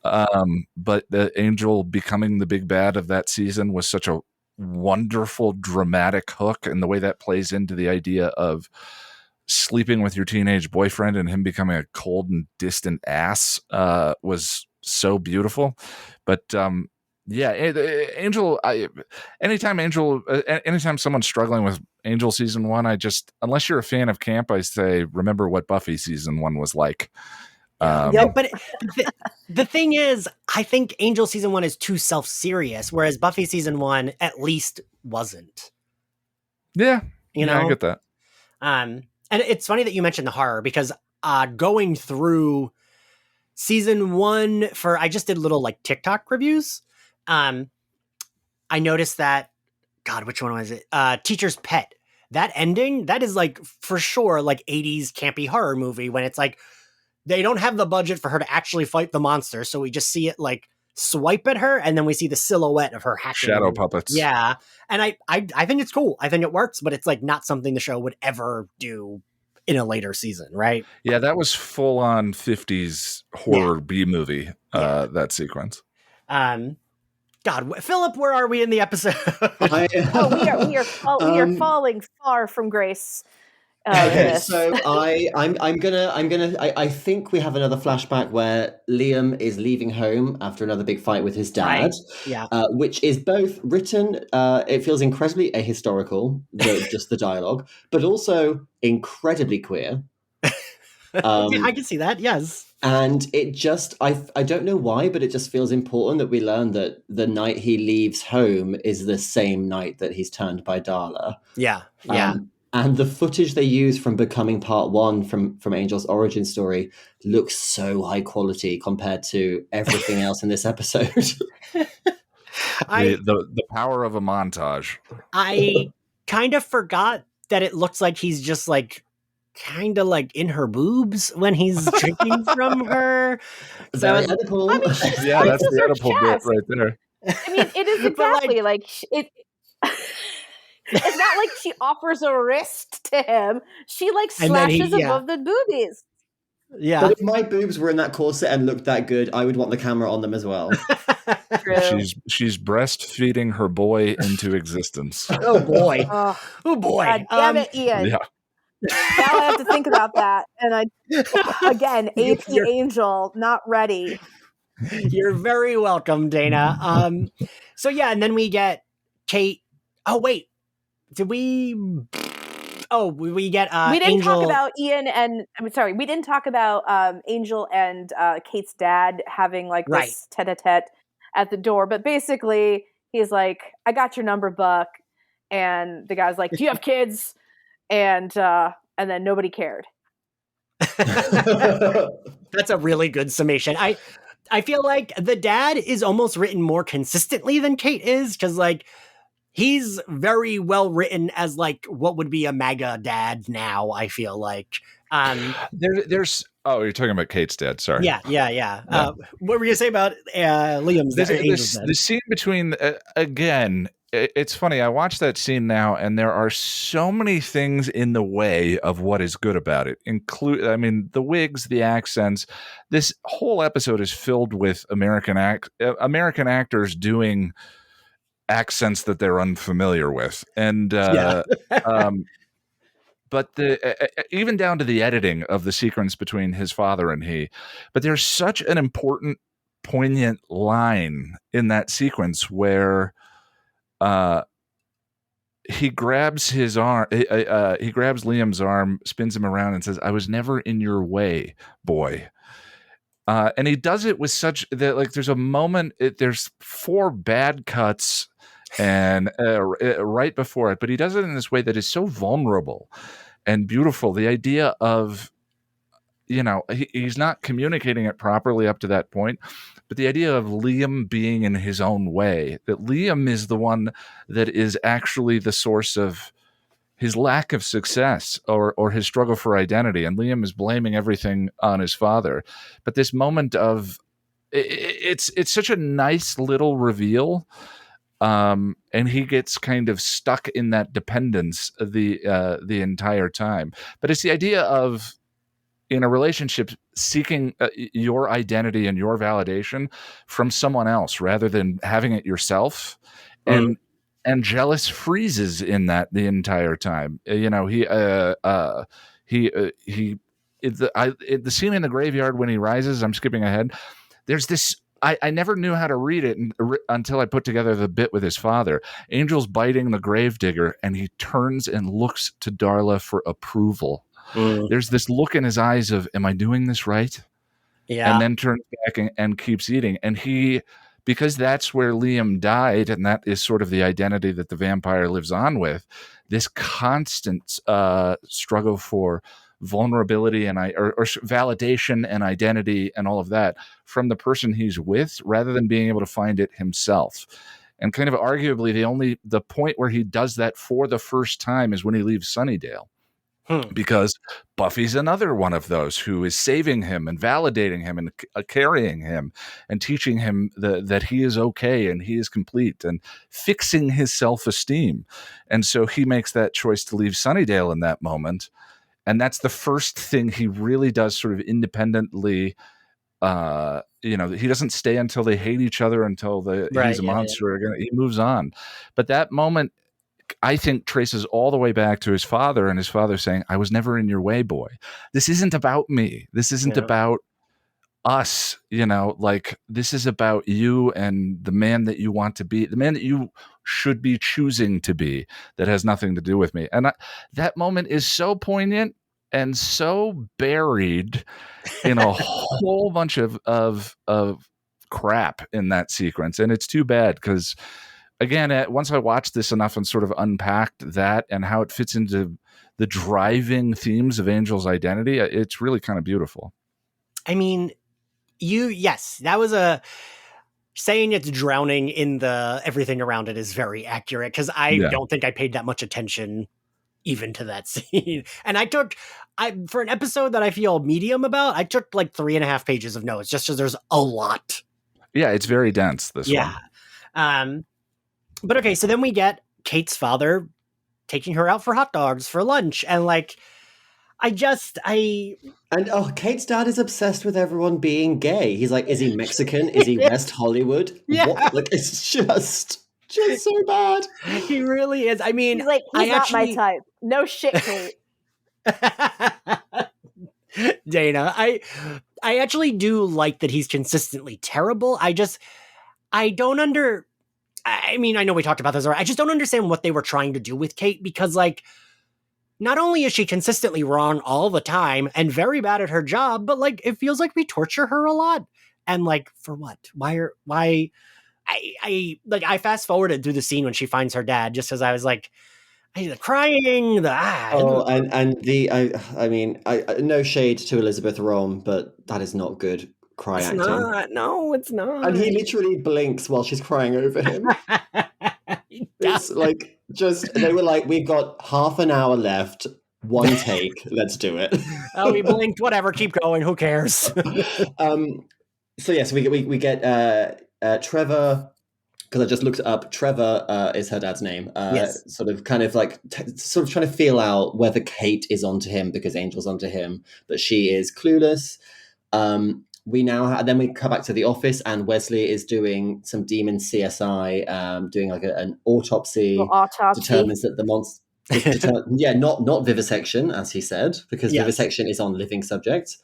But the Angel becoming the big bad of that season was such a wonderful, dramatic hook, and the way that plays into the idea of sleeping with your teenage boyfriend and him becoming a cold and distant ass was so beautiful. But Angel. Anytime someone's struggling with Angel season 1, unless you're a fan of camp, I say remember what Buffy season 1 was like. But the thing is, I think Angel season 1 is too self-serious, whereas Buffy season 1 at least wasn't. Yeah, I get that. And it's funny that you mentioned the horror, because going through season 1 I just did little like TikTok reviews. I noticed that, God, which one was it? Teacher's Pet. That ending, that is like for sure like 80s campy horror movie, when it's like they don't have the budget for her to actually fight the monster, so we just see it like swipe at her, and then we see the silhouette of her hacking shadow puppets. Yeah, and I think it's cool. I think it works, but it's like not something the show would ever do in a later season, right? Yeah, that was full on 50s horror B movie. That sequence. God, Philip, where are we in the episode? We are falling far from grace. Okay, so I think we have another flashback where Liam is leaving home after another big fight with his dad. Right. Yeah. Which is both written, it feels incredibly ahistorical, just the dialogue, but also incredibly queer. I can see that, yes. And it just, I don't know why, but it just feels important that we learn that the night he leaves home is the same night that he's turned by Darla. Yeah. And the footage they use from Becoming Part 1 from Angel's origin story looks so high quality compared to everything else in this episode. The power of a montage. I kind of forgot that it looks like he's just like kind of like in her boobs when he's drinking from her. Very edible. I mean, yeah, that's the edible bit right there. I mean, it is exactly like it. It's not like she offers a wrist to him. She like slashes above the boobies. Yeah. But if my boobs were in that corset and looked that good, I would want the camera on them as well. True. She's breastfeeding her boy into existence. Oh boy. Oh boy. God damn it, Ian. Yeah. Now I have to think about that. And again, AP Angel, not ready. You're very welcome, Dana. So yeah, and then we get Kate. Oh wait. Did we? Oh, we get we didn't Angel. talk about Ian and I'm sorry, we didn't talk about Angel and Kate's dad having like this tete-a-tete at the door. But basically, he's like, "I got your number, Buck," and the guy's like, "Do you have kids?" And then nobody cared. That's a really good summation. I feel like the dad is almost written more consistently than Kate is, because like. He's very well written as like what would be a MAGA dad now, I feel like. There's you're talking about Kate's dad, sorry. Yeah. What were you gonna say about Liam's dad? The scene between again, it's funny, I watched that scene now and there are so many things in the way of what is good about it. The wigs, the accents. This whole episode is filled with American actors doing accents that they're unfamiliar with, and but even down to the editing of the sequence between his father and he. But there's such an important, poignant line in that sequence where he grabs his arm, he grabs Liam's arm, spins him around, and says, "I was never in your way, boy." And he does it with such that, like, there's a moment, there's 4 bad cuts and right before it, but he does it in this way that is so vulnerable and beautiful. The idea of, he's not communicating it properly up to that point, but the idea of Liam being in his own way, that Liam is the one that is actually the source of his lack of success or his struggle for identity. And Liam is blaming everything on his father. But this moment of, it's such a nice little reveal. And he gets kind of stuck in that dependence the entire time. But it's the idea of, in a relationship, seeking your identity and your validation from someone else rather than having it yourself. And Jealous freezes in that the entire time. The scene in the graveyard when he rises, I'm skipping ahead. There's this, I never knew how to read it until I put together the bit with his father. Angel's biting the gravedigger, and he turns and looks to Darla for approval. There's this look in his eyes of, am I doing this right? Yeah. And then turns back and keeps eating. And because that's where Liam died, and that is sort of the identity that the vampire lives on with, this constant struggle for vulnerability and or validation and identity and all of that from the person he's with, rather than being able to find it himself. And kind of arguably the point where he does that for the first time is when he leaves Sunnydale. Because Buffy's another one of those who is saving him and validating him and carrying him and teaching him that he is okay and he is complete and fixing his self-esteem. And so he makes that choice to leave Sunnydale in that moment. And that's the first thing he really does sort of independently. He doesn't stay until they hate each other, until he's a monster again. He moves on. But that moment, I think, traces all the way back to his father, and his father saying, I was never in your way, boy. This isn't about me. This isn't about us, like, this is about you and the man that you want to be, the man that you should be choosing to be, that has nothing to do with me. And that moment is so poignant and so buried in a whole bunch of crap in that sequence. And it's too bad, because again, once I watched this enough and sort of unpacked that and how it fits into the driving themes of Angel's identity, it's really kind of beautiful. I mean, that was saying it's drowning in the everything around it is very accurate, because I don't think I paid that much attention even to that scene. And for an episode that I feel medium about, I took like 3.5 pages of notes just because there's a lot. Yeah, it's very dense, this one. But okay, so then we get Kate's father taking her out for hot dogs for lunch. And like, Kate's dad is obsessed with everyone being gay. He's like, is he Mexican? Is he West Hollywood? Yeah. What? Like, it's just so bad. He really is. I mean, he's like, he's not my type. No shit, Kate. Dana, I actually do like that he's consistently terrible. I know we talked about this already. I just don't understand what they were trying to do with Kate, because like, not only is she consistently wrong all the time and very bad at her job, but like, it feels like we torture her a lot. And like, for what? Why? I fast forwarded through the scene when she finds her dad, just as I was like, crying. No shade to Elizabeth Rom, but that is not good acting. No, it's not. And he literally blinks while she's crying over him. It's like, they were like, we've got half an hour left, one take, let's do it. Oh, we blinked, whatever, keep going, who cares? So we get Trevor, because I just looked it up. Trevor is her dad's name. Yes. Sort of kind of like sort of trying to feel out whether Kate is onto him because Angel's onto him, but she is clueless. Then we come back to the office, and Wesley is doing some demon CSI, doing like an autopsy. Determines that the monster. Not vivisection, as he said, because vivisection is on living subjects.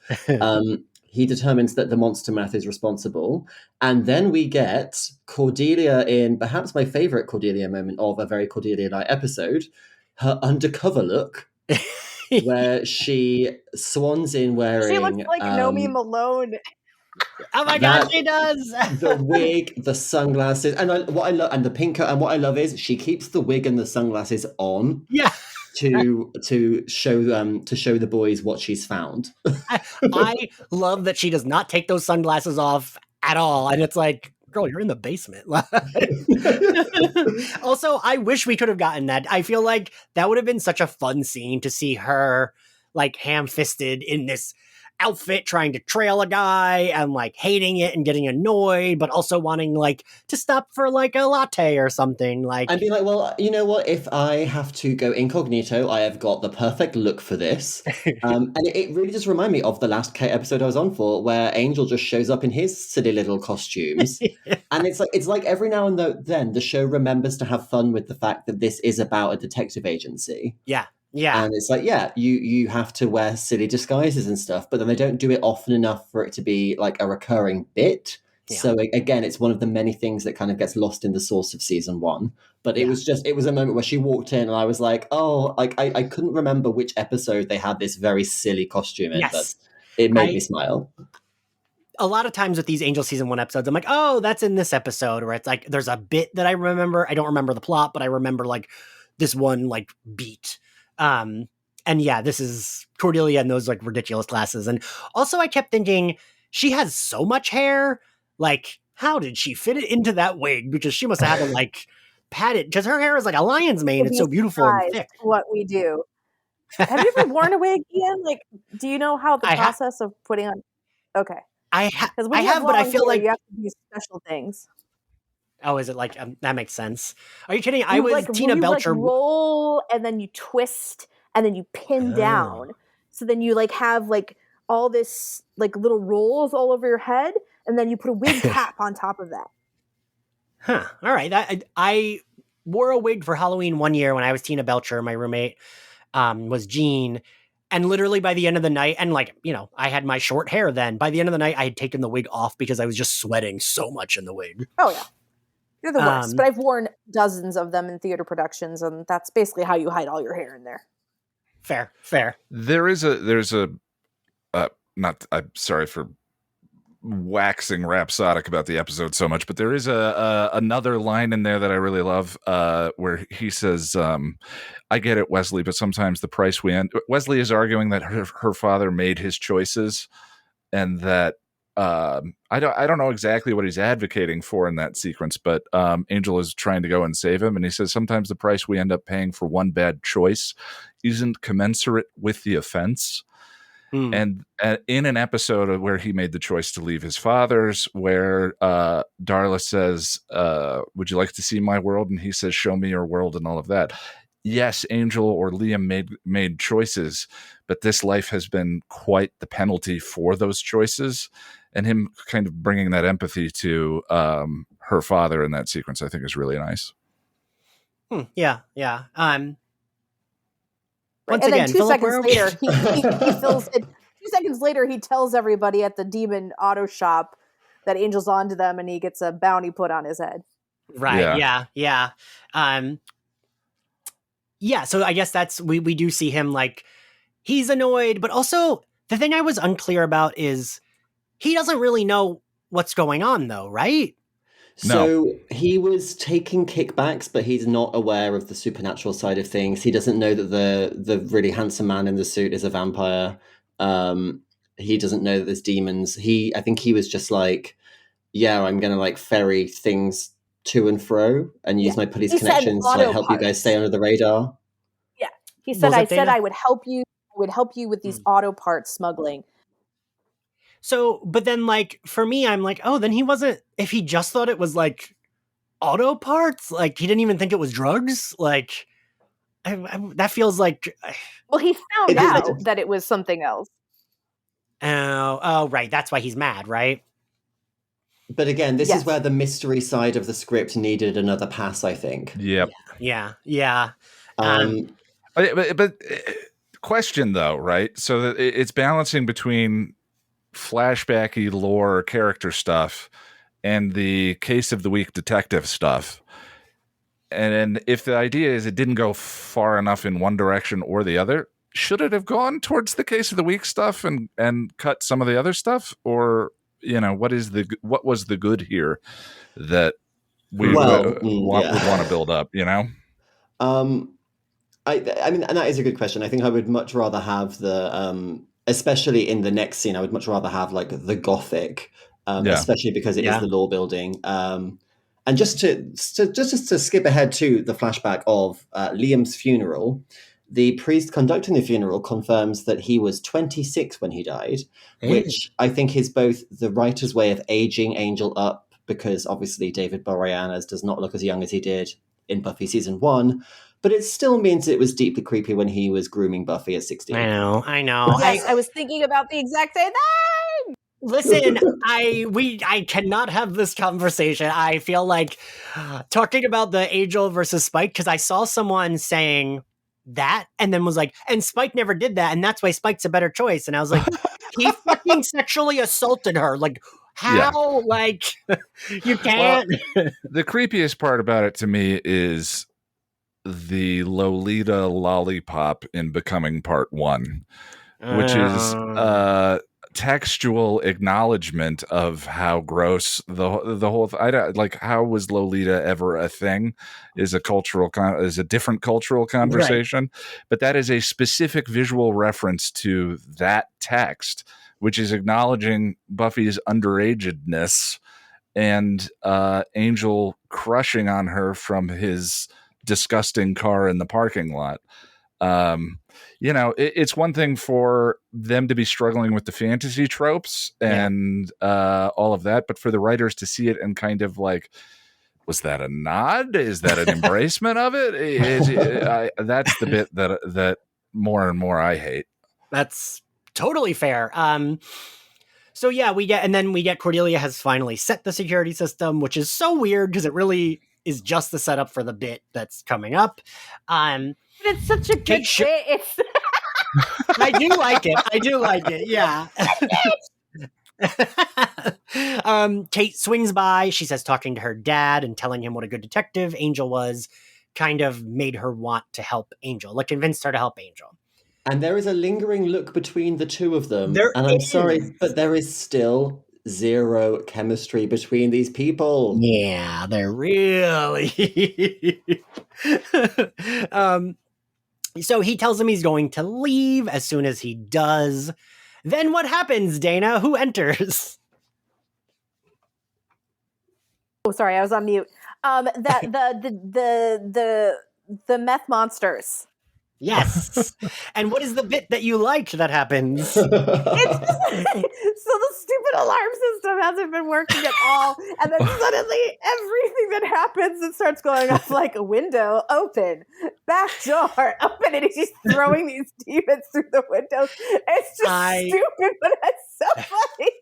He determines that the monster math is responsible. And then we get Cordelia in perhaps my favorite Cordelia moment of a very Cordelia-like episode, her undercover look, where she swans in wearing... She looks like Nomi Malone. Oh my God, she does. The wig, the sunglasses, and what I love, and the pink coat, and what I love is she keeps the wig and the sunglasses on. Yeah. To show the boys what she's found. I love that she does not take those sunglasses off at all, and it's like, girl, you're in the basement. Also, I wish we could have gotten that. I feel like that would have been such a fun scene to see her like ham-fisted in this outfit trying to trail a guy and like hating it and getting annoyed, but also wanting like to stop for like a latte or something. Like, I'd be like, well, you know what? If I have to go incognito, I have got the perfect look for this. And it really just reminded me of the last Kate episode I was on for, where Angel just shows up in his silly little costumes. And it's like every now and then the show remembers to have fun with the fact that this is about a detective agency. Yeah. Yeah. And it's like, yeah, you have to wear silly disguises and stuff, but then they don't do it often enough for it to be like a recurring bit. Yeah. So again, it's one of the many things that kind of gets lost in the source of season 1. But it was a moment where she walked in and I was like, oh, like I couldn't remember which episode they had this very silly costume in, but it made me smile. A lot of times with these Angel season 1 episodes, I'm like, oh, that's in this episode, or it's like there's a bit that I remember. I don't remember the plot, but I remember like this one like beat. And yeah, this is Cordelia in those like ridiculous glasses. And also I kept thinking, she has so much hair. Like, how did she fit it into that wig? Because she must have had to like pat it, because her hair is like a lion's mane. It's so beautiful and thick. What we do. Have you ever worn a wig, Ian? Like, do you know how the process of putting on? Okay. I have, but I feel like you have to do special things. Oh, is it like that makes sense? Are you kidding? I was like, Tina Belcher. Like roll and then you twist and then you pin down. So then you like have like all this like little rolls all over your head, and then you put a wig cap on top of that. Huh. All right. I wore a wig for Halloween one year when I was Tina Belcher. My roommate was Jean. And literally by the end of the night, and like, you know, I had my short hair then. By the end of the night, I had taken the wig off because I was just sweating so much in the wig. Oh, yeah. You're the worst, but I've worn dozens of them in theater productions, and that's basically how you hide all your hair in there. Fair. I'm sorry for waxing rhapsodic about the episode so much, but there is another line in there that I really love, where he says, I get it, Wesley, but sometimes the price we end. Wesley is arguing that her father made his choices, and that I don't know exactly what he's advocating for in that sequence, but Angel is trying to go and save him, and he says sometimes the price we end up paying for one bad choice isn't commensurate with the offense. And in an episode where he made the choice to leave his father's, where Darla says, would you like to see my world? And he says, show me your world, and all of that. Yes, Angel or Liam made choices, but this life has been quite the penalty for those choices. And him kind of bringing that empathy to her father in that sequence, I think, is really nice. Yeah. Once and again, then 2 seconds later, he fills it. 2 seconds later, he tells everybody at the demon auto shop that Angel's onto them, and he gets a bounty put on his head. Right. Yeah. Yeah. So I guess that's we do see him like he's annoyed, but also the thing I was unclear about is he doesn't really know what's going on, though, right? So he was taking kickbacks, but he's not aware of the supernatural side of things. He doesn't know that the really handsome man in the suit is a vampire. He doesn't know that there's demons. I think he was just like, yeah, I'm going to like ferry things to and fro and use my police connections to like help you guys stay under the radar. Yeah. He said, I would help you. I would help you with these auto parts smuggling. So, but then like, for me, I'm like, oh, then he wasn't, if he just thought it was like auto parts, like he didn't even think it was drugs. Like that feels like, well, he found out that it was something else. Oh, right. That's why he's mad, right? But again, this is where the mystery side of the script needed another pass, I think. Yep. Yeah. But question though, right? So it's balancing between flashbacky lore character stuff and the case of the week detective stuff. And if the idea is it didn't go far enough in one direction or the other, should it have gone towards the case of the week stuff and cut some of the other stuff? Or what was the good here that we would want to build up, I mean, and that is a good question. I think I would much rather have the, especially in the next scene, I would much rather have like the Gothic, especially because it is the law building. And just to skip ahead to the flashback of Liam's funeral, the priest conducting the funeral confirms that he was 26 when he died, which I think is both the writer's way of aging Angel up, because obviously David Boreanaz does not look as young as he did in Buffy season 1. But it still means it was deeply creepy when he was grooming Buffy at 16. I know. Yes, I was thinking about the exact same thing. Listen, I cannot have this conversation. I feel like talking about the Angel versus Spike, because I saw someone saying that and then was like, and Spike never did that, and that's why Spike's a better choice. And I was like, he fucking sexually assaulted her. Like, how? Yeah. Like, you can't. Well, the creepiest part about it to me is the Lolita lollipop in Becoming Part 1, which is textual acknowledgement of how gross the whole like how was Lolita ever a thing is a different cultural conversation, right. But that is a specific visual reference to that text, which is acknowledging Buffy's underagedness and Angel crushing on her from his disgusting car in the parking lot. It's one thing for them to be struggling with the fantasy tropes and all of that, but for the writers to see it and kind of like, was that a nod? Is that an embracement of it? That's the bit that more and more I hate. That's totally fair. So yeah, we get Cordelia has finally set the security system, which is so weird because it really is just the setup for the bit that's coming up. But it's such a good bit. I do like it. Yeah. Kate swings by. She says talking to her dad and telling him what a good detective Angel was kind of made her want to help Angel, like convinced her to help Angel. And there is a lingering look between the two of them. I'm sorry, but there is still zero chemistry between these people. Yeah, they're really. So he tells him he's going to leave as soon as he does. Then what happens, Dana? Who enters? Oh, sorry, I was on mute. The meth monsters. Yes. And what is the bit that you liked that happens? So the stupid alarm system hasn't been working at all. And then suddenly everything that happens, it starts going off like a window open, back door open, and he's just throwing these demons through the windows. It's just stupid, but it's so funny.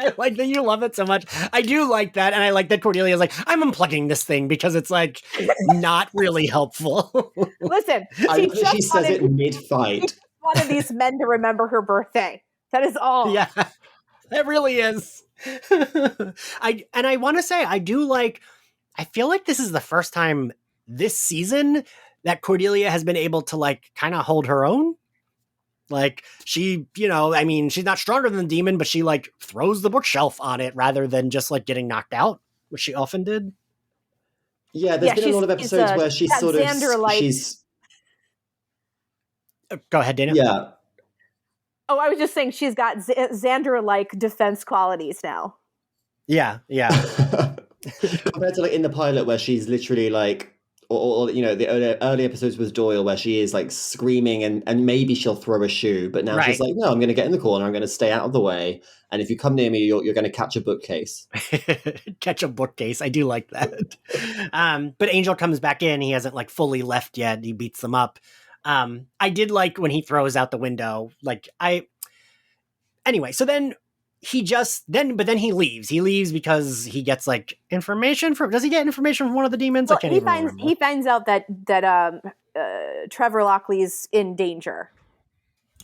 I like that you love it so much. I do like that. And I like that Cordelia's like, I'm unplugging this thing because it's like not really helpful. Listen, she says it mid-fight. She wanted these men to remember her birthday. That is all. Yeah, it really is. I want to say, I feel like this is the first time this season that Cordelia has been able to like kind of hold her own. Like she, she's not stronger than the demon, but she like throws the bookshelf on it rather than just like getting knocked out, which she often did. Yeah, there's been a lot of episodes where she's sort of she's. Go ahead, Dana. Yeah. Oh, I was just saying she's got Xander-like defense qualities now. Yeah. Compared to like in the pilot where she's literally like. Or the early episodes with Doyle where she is like screaming and maybe she'll throw a shoe, but now she's like, no, I'm going to get in the corner. I'm going to stay out of the way. And if you come near me, you're going to catch a bookcase. Catch a bookcase. I do like that. But Angel comes back in. He hasn't like fully left yet. He beats them up. I did like when he throws out the window. Anyway, so then but then he leaves. He leaves because he gets like information does he get information from one of the demons? Well, he finds out that Trevor Lockley's in danger.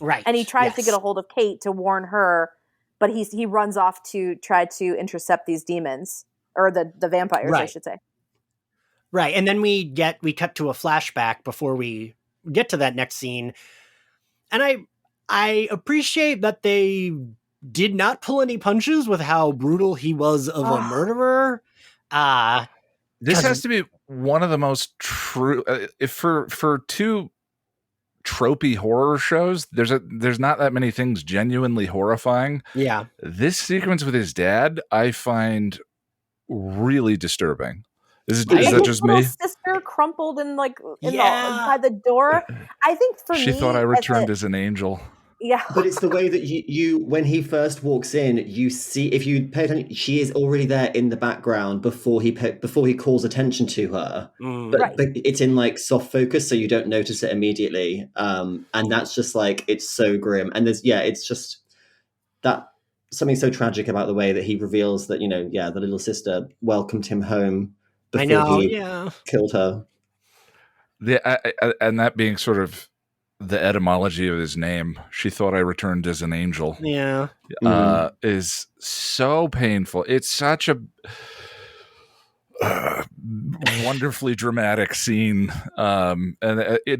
Right. And he tries to get a hold of Kate to warn her, but he runs off to try to intercept these demons or the vampires, I should say. Right. And then we cut to a flashback before we get to that next scene. And I appreciate that they did not pull any punches with how brutal he was of a murderer. This has to be one of the most true. If for two tropey horror shows, there's not that many things genuinely horrifying. Yeah, this sequence with his dad, I find really disturbing. Is that just me? Sister crumpled in by the door. I think for me, she thought I returned as an angel. Yeah, but it's the way that you when he first walks in, you see, if you pay attention, she is already there in the background before he calls attention to her. But it's in like soft focus, so you don't notice it immediately. And that's just like, it's so grim. And it's just that something so tragic about the way that he reveals that, the little sister welcomed him home before he killed her. And that being sort of the etymology of his name, she thought I returned as an angel. Yeah. Is so painful. It's such a wonderfully dramatic scene. And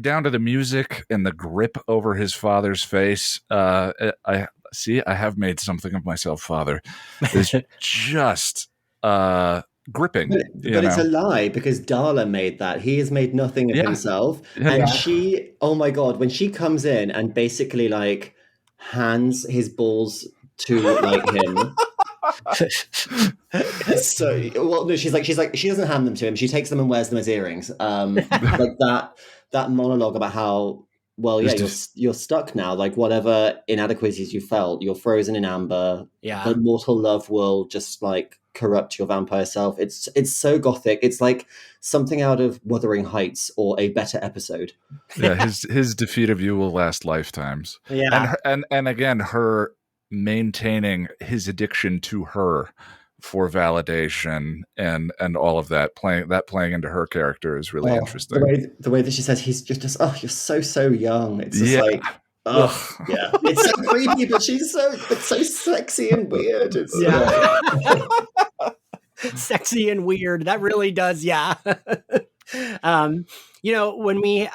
down to the music and the grip over his father's face. I have made something of myself, Father. It's just gripping. But it's a lie, because Darla made that. He has made nothing of himself. And she, oh my God, when she comes in and basically like hands his balls to like him. She's like, she doesn't hand them to him. She takes them and wears them as earrings. Like that monologue about how, you're stuck now. Like whatever inadequacies you felt, you're frozen in amber. Yeah. But mortal love will just like corrupt your vampire self. It's so gothic. It's like something out of Wuthering Heights or a better episode. Yeah, his defeat of you will last lifetimes. Yeah. And again, her maintaining his addiction to her for validation and all of that playing into her character is really interesting. The way that she says he's just you're so young. It's just like it's so creepy, but it's so sexy and weird. It's sexy and weird. That really does, when we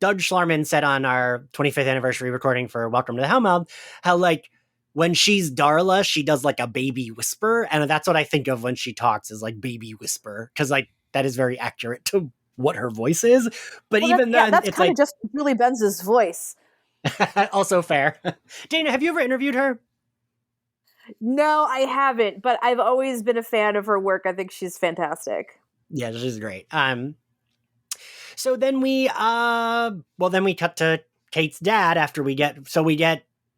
Doug Schlarman said on our 25th anniversary recording for Welcome to the Hellmouth, how like when she's Darla, she does like a baby whisper, and that's what I think of when she talks, is like baby whisper, because like that is very accurate to what her voice is. But even then, that's it's kind like of just Julie Benz's voice. Also fair. Dana, have you ever interviewed her? No, I haven't, but I've always been a fan of her work. I think she's fantastic. Yeah, she's great. So then we cut to Kate's dad after we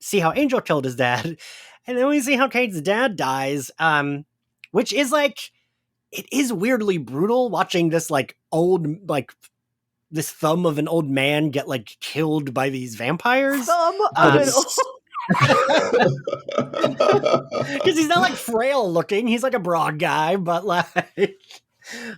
see how Angel killed his dad, and then we see how Kate's dad dies, which is like, it is weirdly brutal watching this like old, like this thumb of an old man get like killed by these vampires. Thumb of an old because he's not like frail looking, he's like a broad guy, but like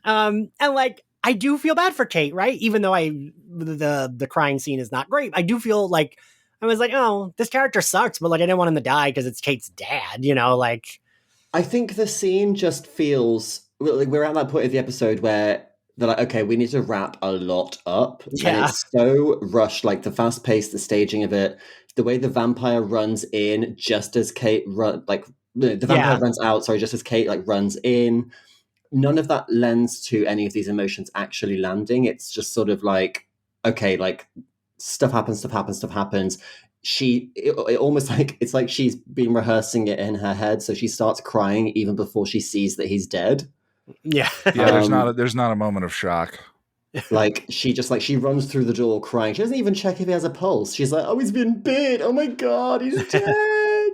and like I do feel bad for Kate, right? Even though the crying scene is not great, I do feel like I was like, oh, this character sucks, but like I didn't want him to die because it's Kate's dad, like. I think the scene just feels like we're at that point of the episode where they're like, okay, we need to wrap a lot up. Yeah. And it's so rushed, like the fast pace, the staging of it, the way the vampire runs in just as Kate the vampire runs out, just as Kate like runs in. None of that lends to any of these emotions actually landing. It's just sort of like, okay, like stuff happens. It almost like, it's like she's been rehearsing it in her head. So she starts crying even before she sees that he's dead. Yeah. There's not a moment of shock. Like she runs through the door crying. She doesn't even check if he has a pulse. She's like, oh, he's been bit. Oh my God, he's dead.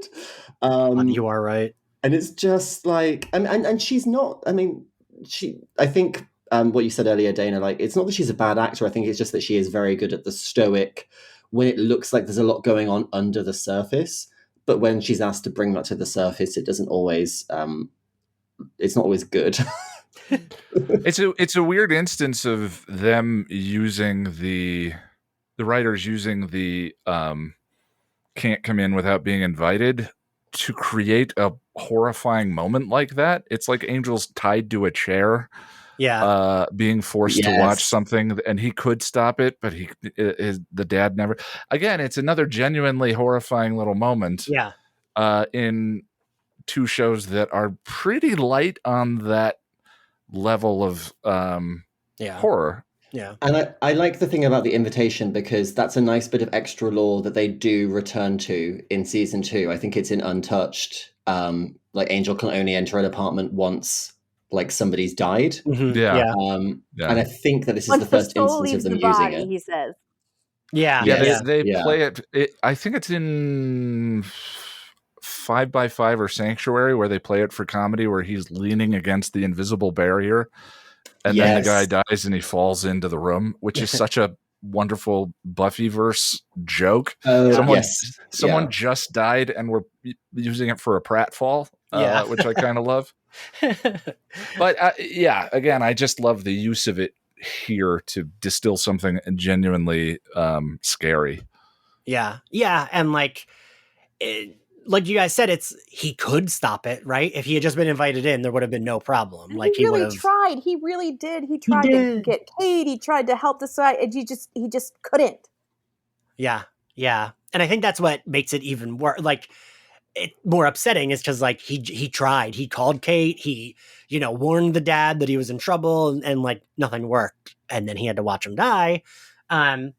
You are right. And it's just like, and she's not, I think what you said earlier, Dana, like, it's not that she's a bad actor. I think it's just that she is very good at the stoic when it looks like there's a lot going on under the surface. But when she's asked to bring that to the surface, it doesn't always, it's not always good. It's a weird instance of them using the writers using the can't come in without being invited to create a horrifying moment like that. It's like Angel's tied to a chair, being forced to watch something, and he could stop it, but the dad never. Again, it's another genuinely horrifying little moment. Yeah. in two shows that are pretty light on that level of horror. Yeah. And I like the thing about the invitation, because that's a nice bit of extra lore that they do return to in season 2. I think it's in Untouched. Like Angel can only enter an apartment once like somebody's died. Mm-hmm. Yeah. And I think that this is Once the first soul instance of leaves them the using body, it. he says. Yeah. They play it. I think it's in 5x5 or Sanctuary, where they play it for comedy, where he's leaning against the invisible barrier, and then the guy dies and he falls into the room, which is such a wonderful Buffyverse joke. Someone just died and we're using it for a pratfall, which I kind of love. But again, I just love the use of it here to distill something genuinely scary. Yeah, and like you guys said, he could stop it, right? If he had just been invited in, there would have been no problem. And like he really tried. He really did. He tried to get Kate. He tried to help the side, and he just couldn't. Yeah, and I think that's what makes it even worse. Like, more upsetting is because like he tried. He called Kate. He warned the dad that he was in trouble, and like nothing worked. And then he had to watch him die. I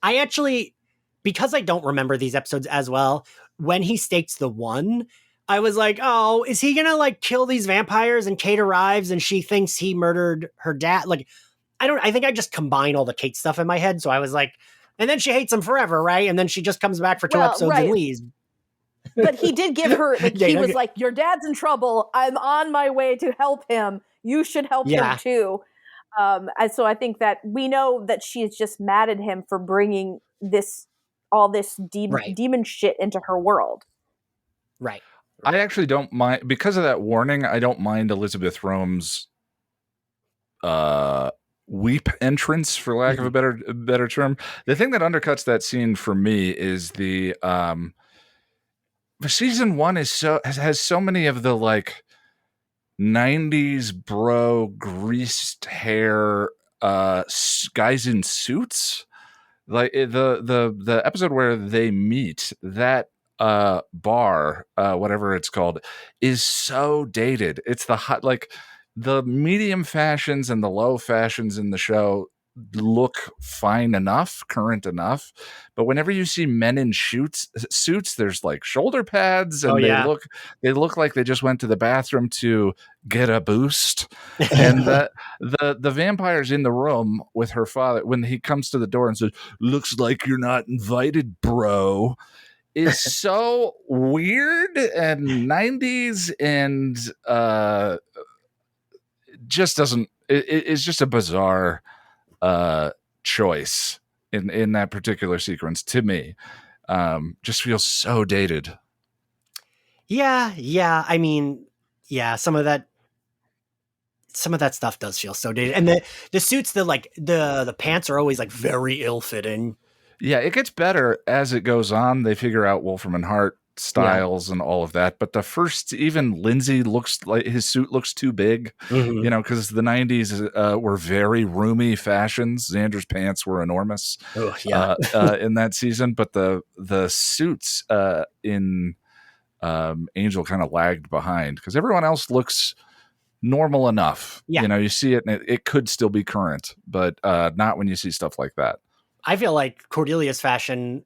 actually, because I don't remember these episodes as well, when he stakes the one, I was like, oh, is he gonna like kill these vampires? And Kate arrives and she thinks he murdered her dad. Like, I think I just combine all the Kate stuff in my head. So I was like, and then she hates him forever, right? And then she just comes back for 2 episodes and leaves. But he did give her, like, he was like, your dad's in trouble. I'm on my way to help him. You should help him too. And so I think that we know that she is just mad at him for bringing all this demon shit into her world. Right. I actually don't mind, because of that warning, I don't mind Elizabeth Rome's weep entrance, for lack of a better term. The thing that undercuts that scene for me is the season 1 has so many of the like 90s bro greased hair guys in suits. Like the episode where they meet, that bar, whatever it's called, is so dated. It's the medium fashions and the low fashions in the show look fine enough, current enough, but whenever you see men in suits, there's like shoulder pads, and they look like they just went to the bathroom to get a boost. And the vampire's in the room with her father when he comes to the door and says, "Looks like you're not invited, bro," is so weird and 90s, and just doesn't. It's just a bizarre choice in that particular sequence to me. Just feels so dated. Yeah. I mean, some of that stuff does feel so dated, and the suits, the pants are always like very ill-fitting. Yeah, it gets better as it goes on. They figure out Wolfram and Hart styles and all of that, but the first, even Lindsay looks like his suit looks too big, because the 90s were very roomy fashions. Xander's pants were enormous in that season, but the suits in Angel kind of lagged behind because everyone else looks normal enough. You see it and it could still be current, but not when you see stuff like that. I feel like Cordelia's fashion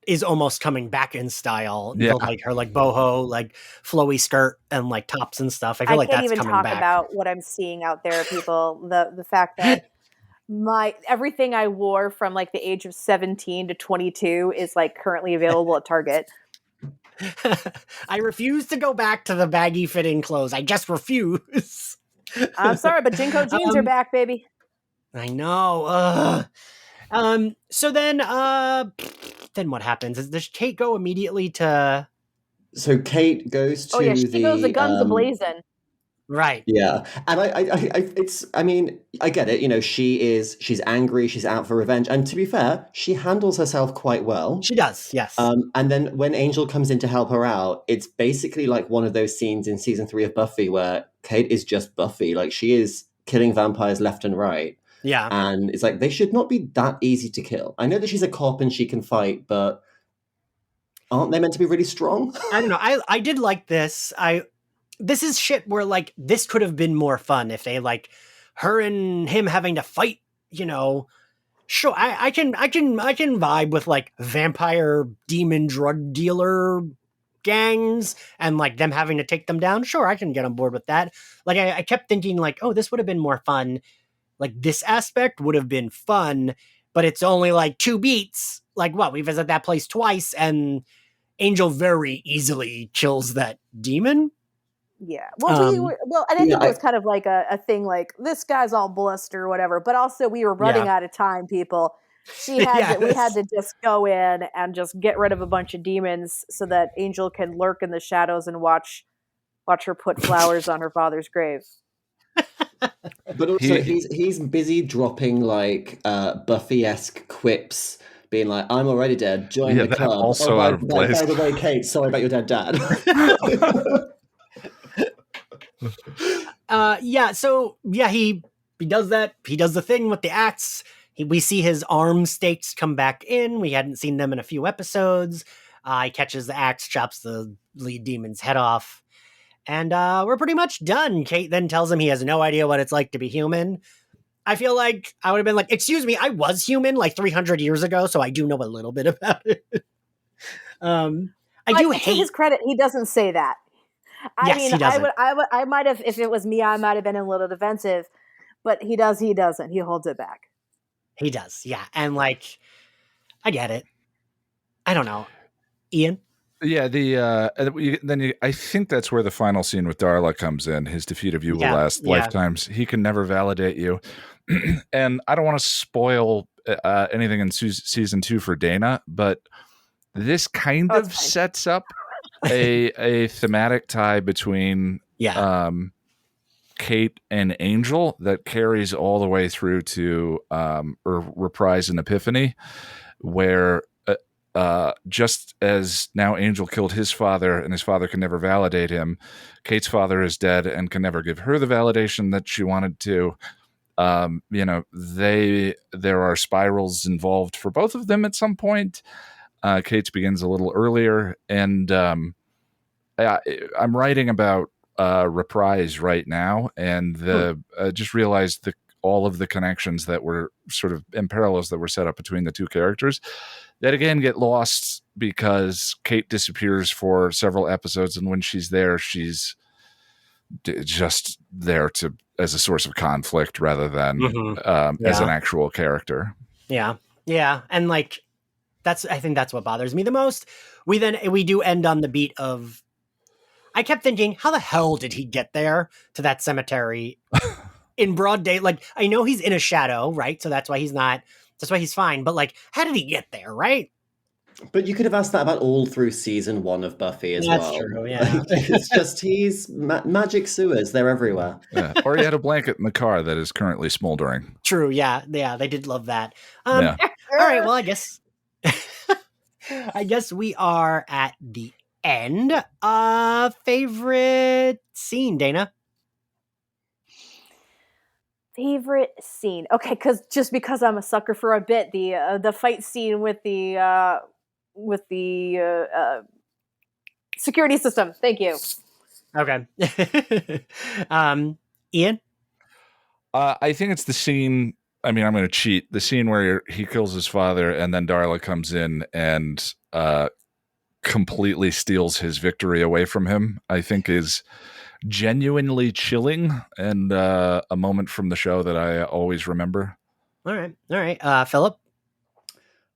is almost coming back in style. Like her boho, like flowy skirt and like tops and stuff. I feel like that's coming back. I can't even talk about what I'm seeing out there, people. The fact that everything I wore from like the age of 17 to 22 is like currently available at Target. I refuse to go back to the baggy fitting clothes. I just refuse. I'm sorry, but Jinko jeans are back, baby. I know. So then what happens? Does Kate go immediately to? So Kate goes to she goes the guns a-blazing. Right. Yeah. And I get it. She's angry. She's out for revenge. And to be fair, she handles herself quite well. She does. Yes. And then when Angel comes in to help her out, it's basically like one of those scenes in season 3 of Buffy where Kate is just Buffy. Like, she is killing vampires left and right. Yeah. And it's like, they should not be that easy to kill. I know that she's a cop and she can fight, but Aren't they meant to be really strong? I don't know. I did like this. This is shit where like this could have been more fun if they like her and him having to fight, you know. Sure, I can vibe with like vampire demon drug dealer gangs and like them having to take them down. Sure, I can get on board with that. Like I kept thinking like, oh, this would have been more fun. Like this aspect would have been fun, but it's only like 2 beats. Like what? We visit that place twice and Angel very easily kills that demon. Yeah. Well, and I think it was kind of like a thing like this guy's all blessed or whatever, but also we were running out of time, people. We had to just go in and just get rid of a bunch of demons so that Angel can lurk in the shadows and watch her put flowers on her father's grave. But also he's busy dropping like Buffy-esque quips, being like, I'm already dead, join the club. Also out of place. By the way, Kate, sorry about your dead dad. He does that. He does the thing with the axe. We see his arm stakes come back in. We hadn't seen them in a few episodes. He catches the axe, chops the lead demon's head off. And we're pretty much done. Kate then tells him he has no idea what it's like to be human. I feel like I would have been like, excuse me, I was human like 300 years ago, so I do know a little bit about it. To his credit, he doesn't say that. He doesn't. I might have, if it was me, I might have been a little defensive, but he doesn't. He holds it back. He does, yeah. And like, I get it. I don't know. Ian? Yeah, I think that's where the final scene with Darla comes in. His defeat of you will last lifetimes. He can never validate you. And I don't want to spoil anything in season 2 for Dana, but this kind of sets up a thematic tie between Kate and Angel that carries all the way through to Reprise and Epiphany, where just as now Angel killed his father and his father can never validate him, Kate's father is dead and can never give her the validation that she wanted to. There are spirals involved for both of them at some point. Kate's begins a little earlier, and I'm writing about Reprise right now, and just realized all of the connections that were sort of in parallels that were set up between the two characters that again get lost because Kate disappears for several episodes, and when she's there, she's just there as a source of conflict rather than as an actual character. Yeah, and like I think that's what bothers me the most. We do end on the beat of. I kept thinking, how the hell did he get there to that cemetery in broad day? Like, I know he's in a shadow, right? So that's why he's fine. But like, how did he get there, right? But you could have asked that about all through season 1 of Buffy as well. That's true, yeah. It's just he's magic sewers. They're everywhere. Yeah. Or he had a blanket in the car that is currently smoldering. True, yeah. They did love that. All right, well, I guess we are at the end. Favorite scene, Dana? Favorite scene? Okay, because I'm a sucker for a bit. The fight scene with the security system. Thank you. Okay. Ian? I think it's the scene. I mean, I'm going to cheat. The scene where he kills his father, and then Darla comes in and completely steals his victory away from him, I think is genuinely chilling and a moment from the show that I always remember. All right. Philip?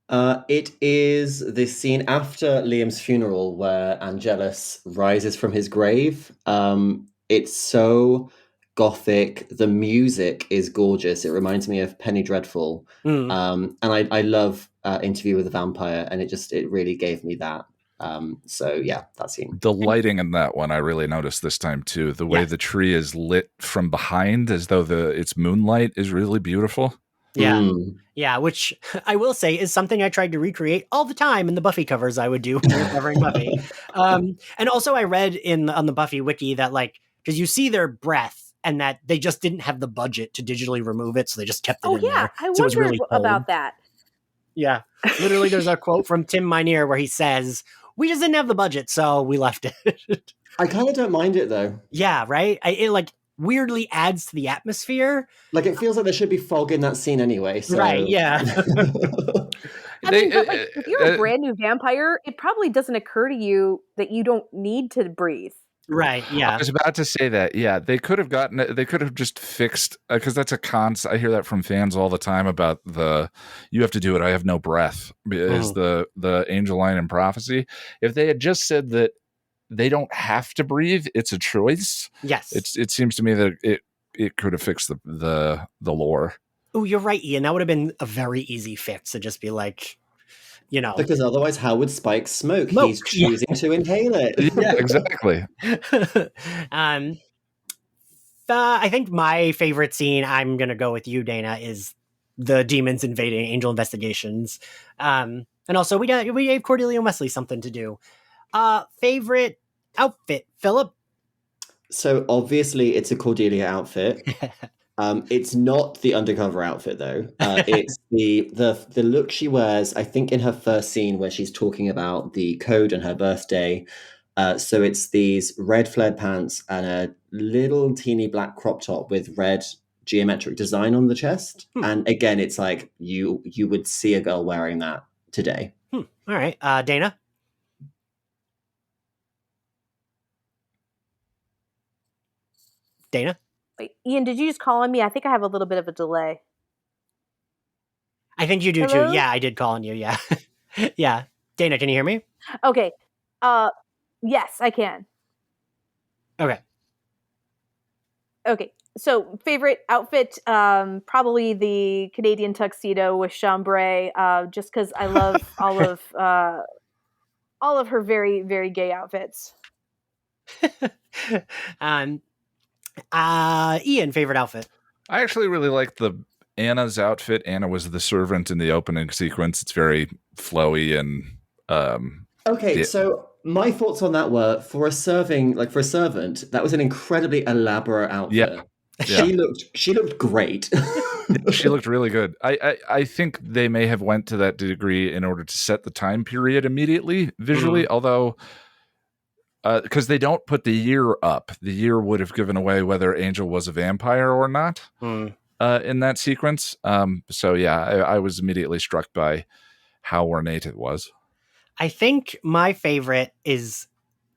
It is this scene after Liam's funeral where Angelus rises from his grave. It's so gothic. The music is gorgeous. It reminds me of Penny Dreadful. And I love Interview with a Vampire, and it really gave me that. That scene. The lighting in that one I really noticed this time too. The way the tree is lit from behind as though it's moonlight is really beautiful. Yeah, which I will say is something I tried to recreate all the time in the Buffy covers I would do when we were covering Buffy. And also I read on the Buffy wiki that like, because you see their breath and that they just didn't have the budget to digitally remove it, so they just kept it in there. I wondered about that. Yeah, literally there's a quote from Tim Minear where he says, we just didn't have the budget, so we left it. I kind of don't mind it though. Yeah, right? It like weirdly adds to the atmosphere. Like it feels like there should be fog in that scene anyway. So. Right, yeah. I mean, but like, if you're a brand new vampire, it probably doesn't occur to you that you don't need to breathe. Right, yeah. I was about to say that. Yeah, they could have just fixed, because that's I hear that from fans all the time about you have to do it, I have no breath, is the angel line in Prophecy. If they had just said that they don't have to breathe, it's a choice. Yes. It seems to me that it could have fixed the lore. Oh, you're right, Ian. That would have been a very easy fix to just be like, Because otherwise, how would Spike smoke? He's choosing to inhale it. Yeah, exactly. I think my favorite scene, I'm going to go with you, Dana, is the demons invading Angel Investigations. And also, we gave Cordelia and Wesley something to do. Favorite outfit, Philip? So obviously, it's a Cordelia outfit. It's not the undercover outfit though. It's the look she wears, I think, in her first scene where she's talking about the code and her birthday. So it's these red flared pants and a little teeny black crop top with red geometric design on the chest. And again, it's like you would see a girl wearing that today. All right. Dana? Dana? Wait, Ian, did you just call on me? I think I have a little bit of a delay. I think you do too. Yeah, I did call on you. Yeah. Yeah. Dana, can you hear me? Okay. Yes, I can. Okay. Okay. So favorite outfit, probably the Canadian tuxedo with chambray, just because I love all of her very, very gay outfits. Ian, favorite outfit? I actually really like Anna's outfit. Anna was the servant in the opening sequence. It's very flowy and okay. So my thoughts on that were for a servant, that was an incredibly elaborate outfit. Yeah. She looked great. She looked really good. I think they may have went to that degree in order to set the time period immediately visually, although because they don't put the year up. The year would have given away whether Angel was a vampire or not in that sequence. So yeah, I was immediately struck by how ornate it was. I think my favorite is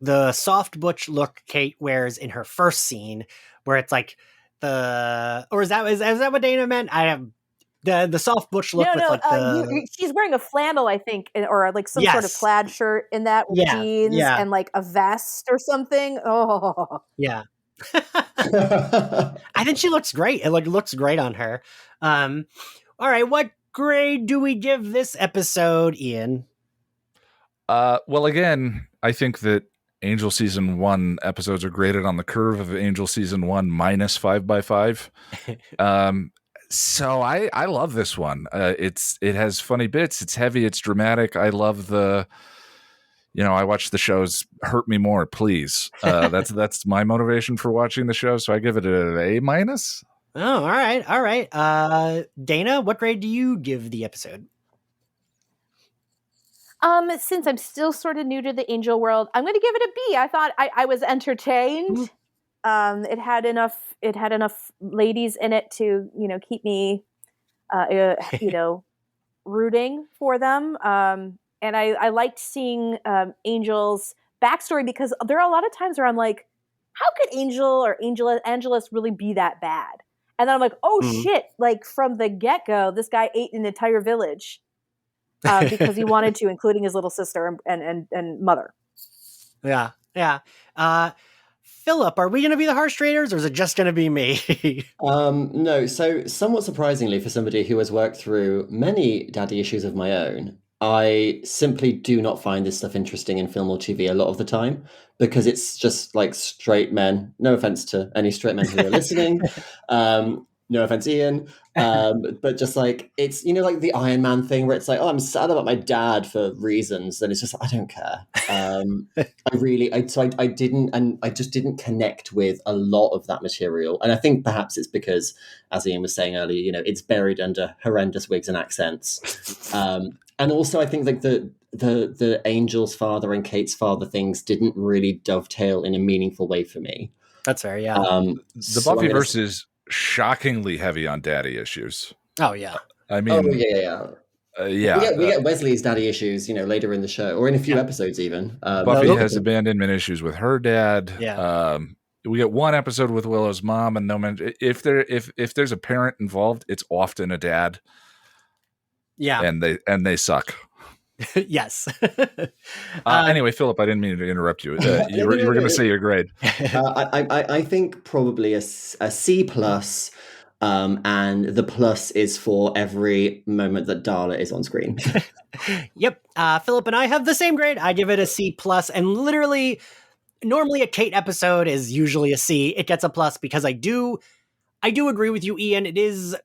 the soft butch look Kate wears in her first scene, where it's like is that what Dana meant? I have the soft butch look with like she's wearing a flannel, I think, or like some sort of plaid shirt in that with jeans and like a vest or something. Oh yeah. I think she looks great. It looks great on her. All right, what grade do we give this episode, Ian? Well, again, I think that Angel Season 1 episodes are graded on the curve of Angel Season 1 minus 5x5. So I love this one. It has funny bits. It's heavy. It's dramatic. I love I watch the shows. Hurt me more, please. That's my motivation for watching the show. So I give it an A minus. Oh, all right. Dana, what grade do you give the episode? Since I'm still sort of new to the Angel world, I'm going to give it a B. I thought I was entertained. It had enough ladies in it to, keep me, rooting for them. And I liked seeing Angel's backstory, because there are a lot of times where I'm like, how could Angel or Angelus really be that bad? And then I'm like, shit, like from the get-go, this guy ate an entire village. Because he wanted to, including his little sister and mother. Yeah. Philip, are we going to be the harsh traders, or is it just going to be me? No. So somewhat surprisingly, for somebody who has worked through many daddy issues of my own, I simply do not find this stuff interesting in film or TV a lot of the time, because it's just like straight men. No offense to any straight men who are listening. No offense, Ian. But just like, it's, like the Iron Man thing where it's like, oh, I'm sad about my dad for reasons. And it's just, I don't care. I just didn't connect with a lot of that material. And I think perhaps it's because, as Ian was saying earlier, it's buried under horrendous wigs and accents. And also I think like the Angel's father and Kate's father things didn't really dovetail in a meaningful way for me. That's fair, yeah. The Buffyverse is shockingly heavy on daddy issues. Oh, yeah. I mean... We get Wesley's daddy issues, later in the show, or in a few episodes even. Buffy has abandonment issues with her dad. Yeah. We get one episode with Willow's mom, and no man. If there's a parent involved, it's often a dad. Yeah, and they suck. Yes. Anyway, Philip, I didn't mean to interrupt you. You were going to say your grade. I think probably a C plus. And the plus is for every moment that Darla is on screen. Yep. Philip and I have the same grade. I give it a C plus, and literally, normally a Kate episode is usually a C. It gets a plus because I do agree with you, Ian. It is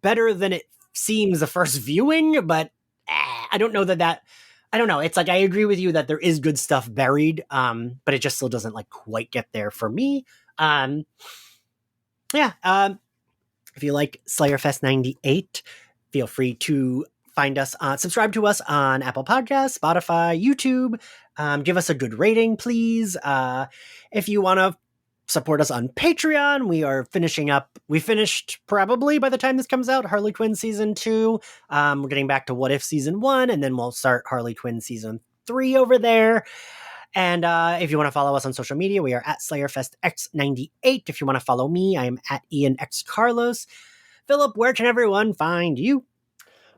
better than it seems the first viewing, but I don't know that. I don't know. It's like I agree with you that there is good stuff buried, but it just still doesn't quite get there for me. If you like Slayerfest 98, feel free to find us subscribe to us on Apple Podcasts, Spotify, YouTube. Give us a good rating, please. If you want to support us on Patreon, we are finishing up. We finished probably by the time this comes out, Harley Quinn Season 2. We're getting back to What If Season 1, and then we'll start Harley Quinn Season 3 over there. And if you want to follow us on social media, we are at SlayerFestX98. If you want to follow me, I am at IanXCarlos. Philip, where can everyone find you?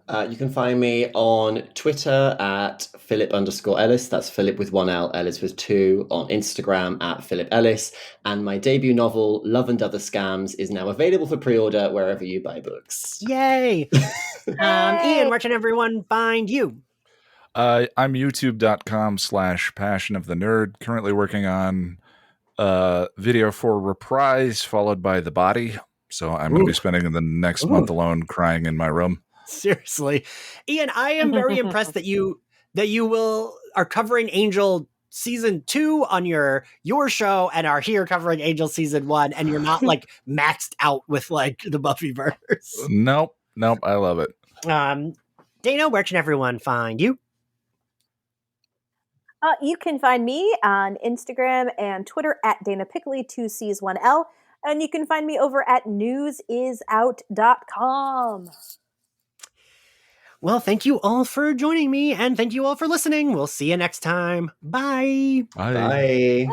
You can find me on Twitter at Philip_Ellis. That's Philip with 1 L, Ellis with 2. On Instagram at Philip Ellis. And my debut novel, Love and Other Scams, is now available for pre-order wherever you buy books. Yay! Ian, where can everyone find you? I'm youtube.com/Passion of the Nerd. Currently working on video for Reprise, followed by The Body. So I'm going to be spending the next month alone crying in my room. Seriously. Ian, I am very impressed that you are covering Angel Season 2 on your show and are here covering Angel Season 1, and you're not maxed out with the Buffyverse. Nope. I love it. Dana, where can everyone find you? You can find me on Instagram and Twitter at Dana Piccoli, 2Cs1L. And you can find me over at newsisout.com. Well, thank you all for joining me, and thank you all for listening. We'll see you next time. Bye. Bye. Bye.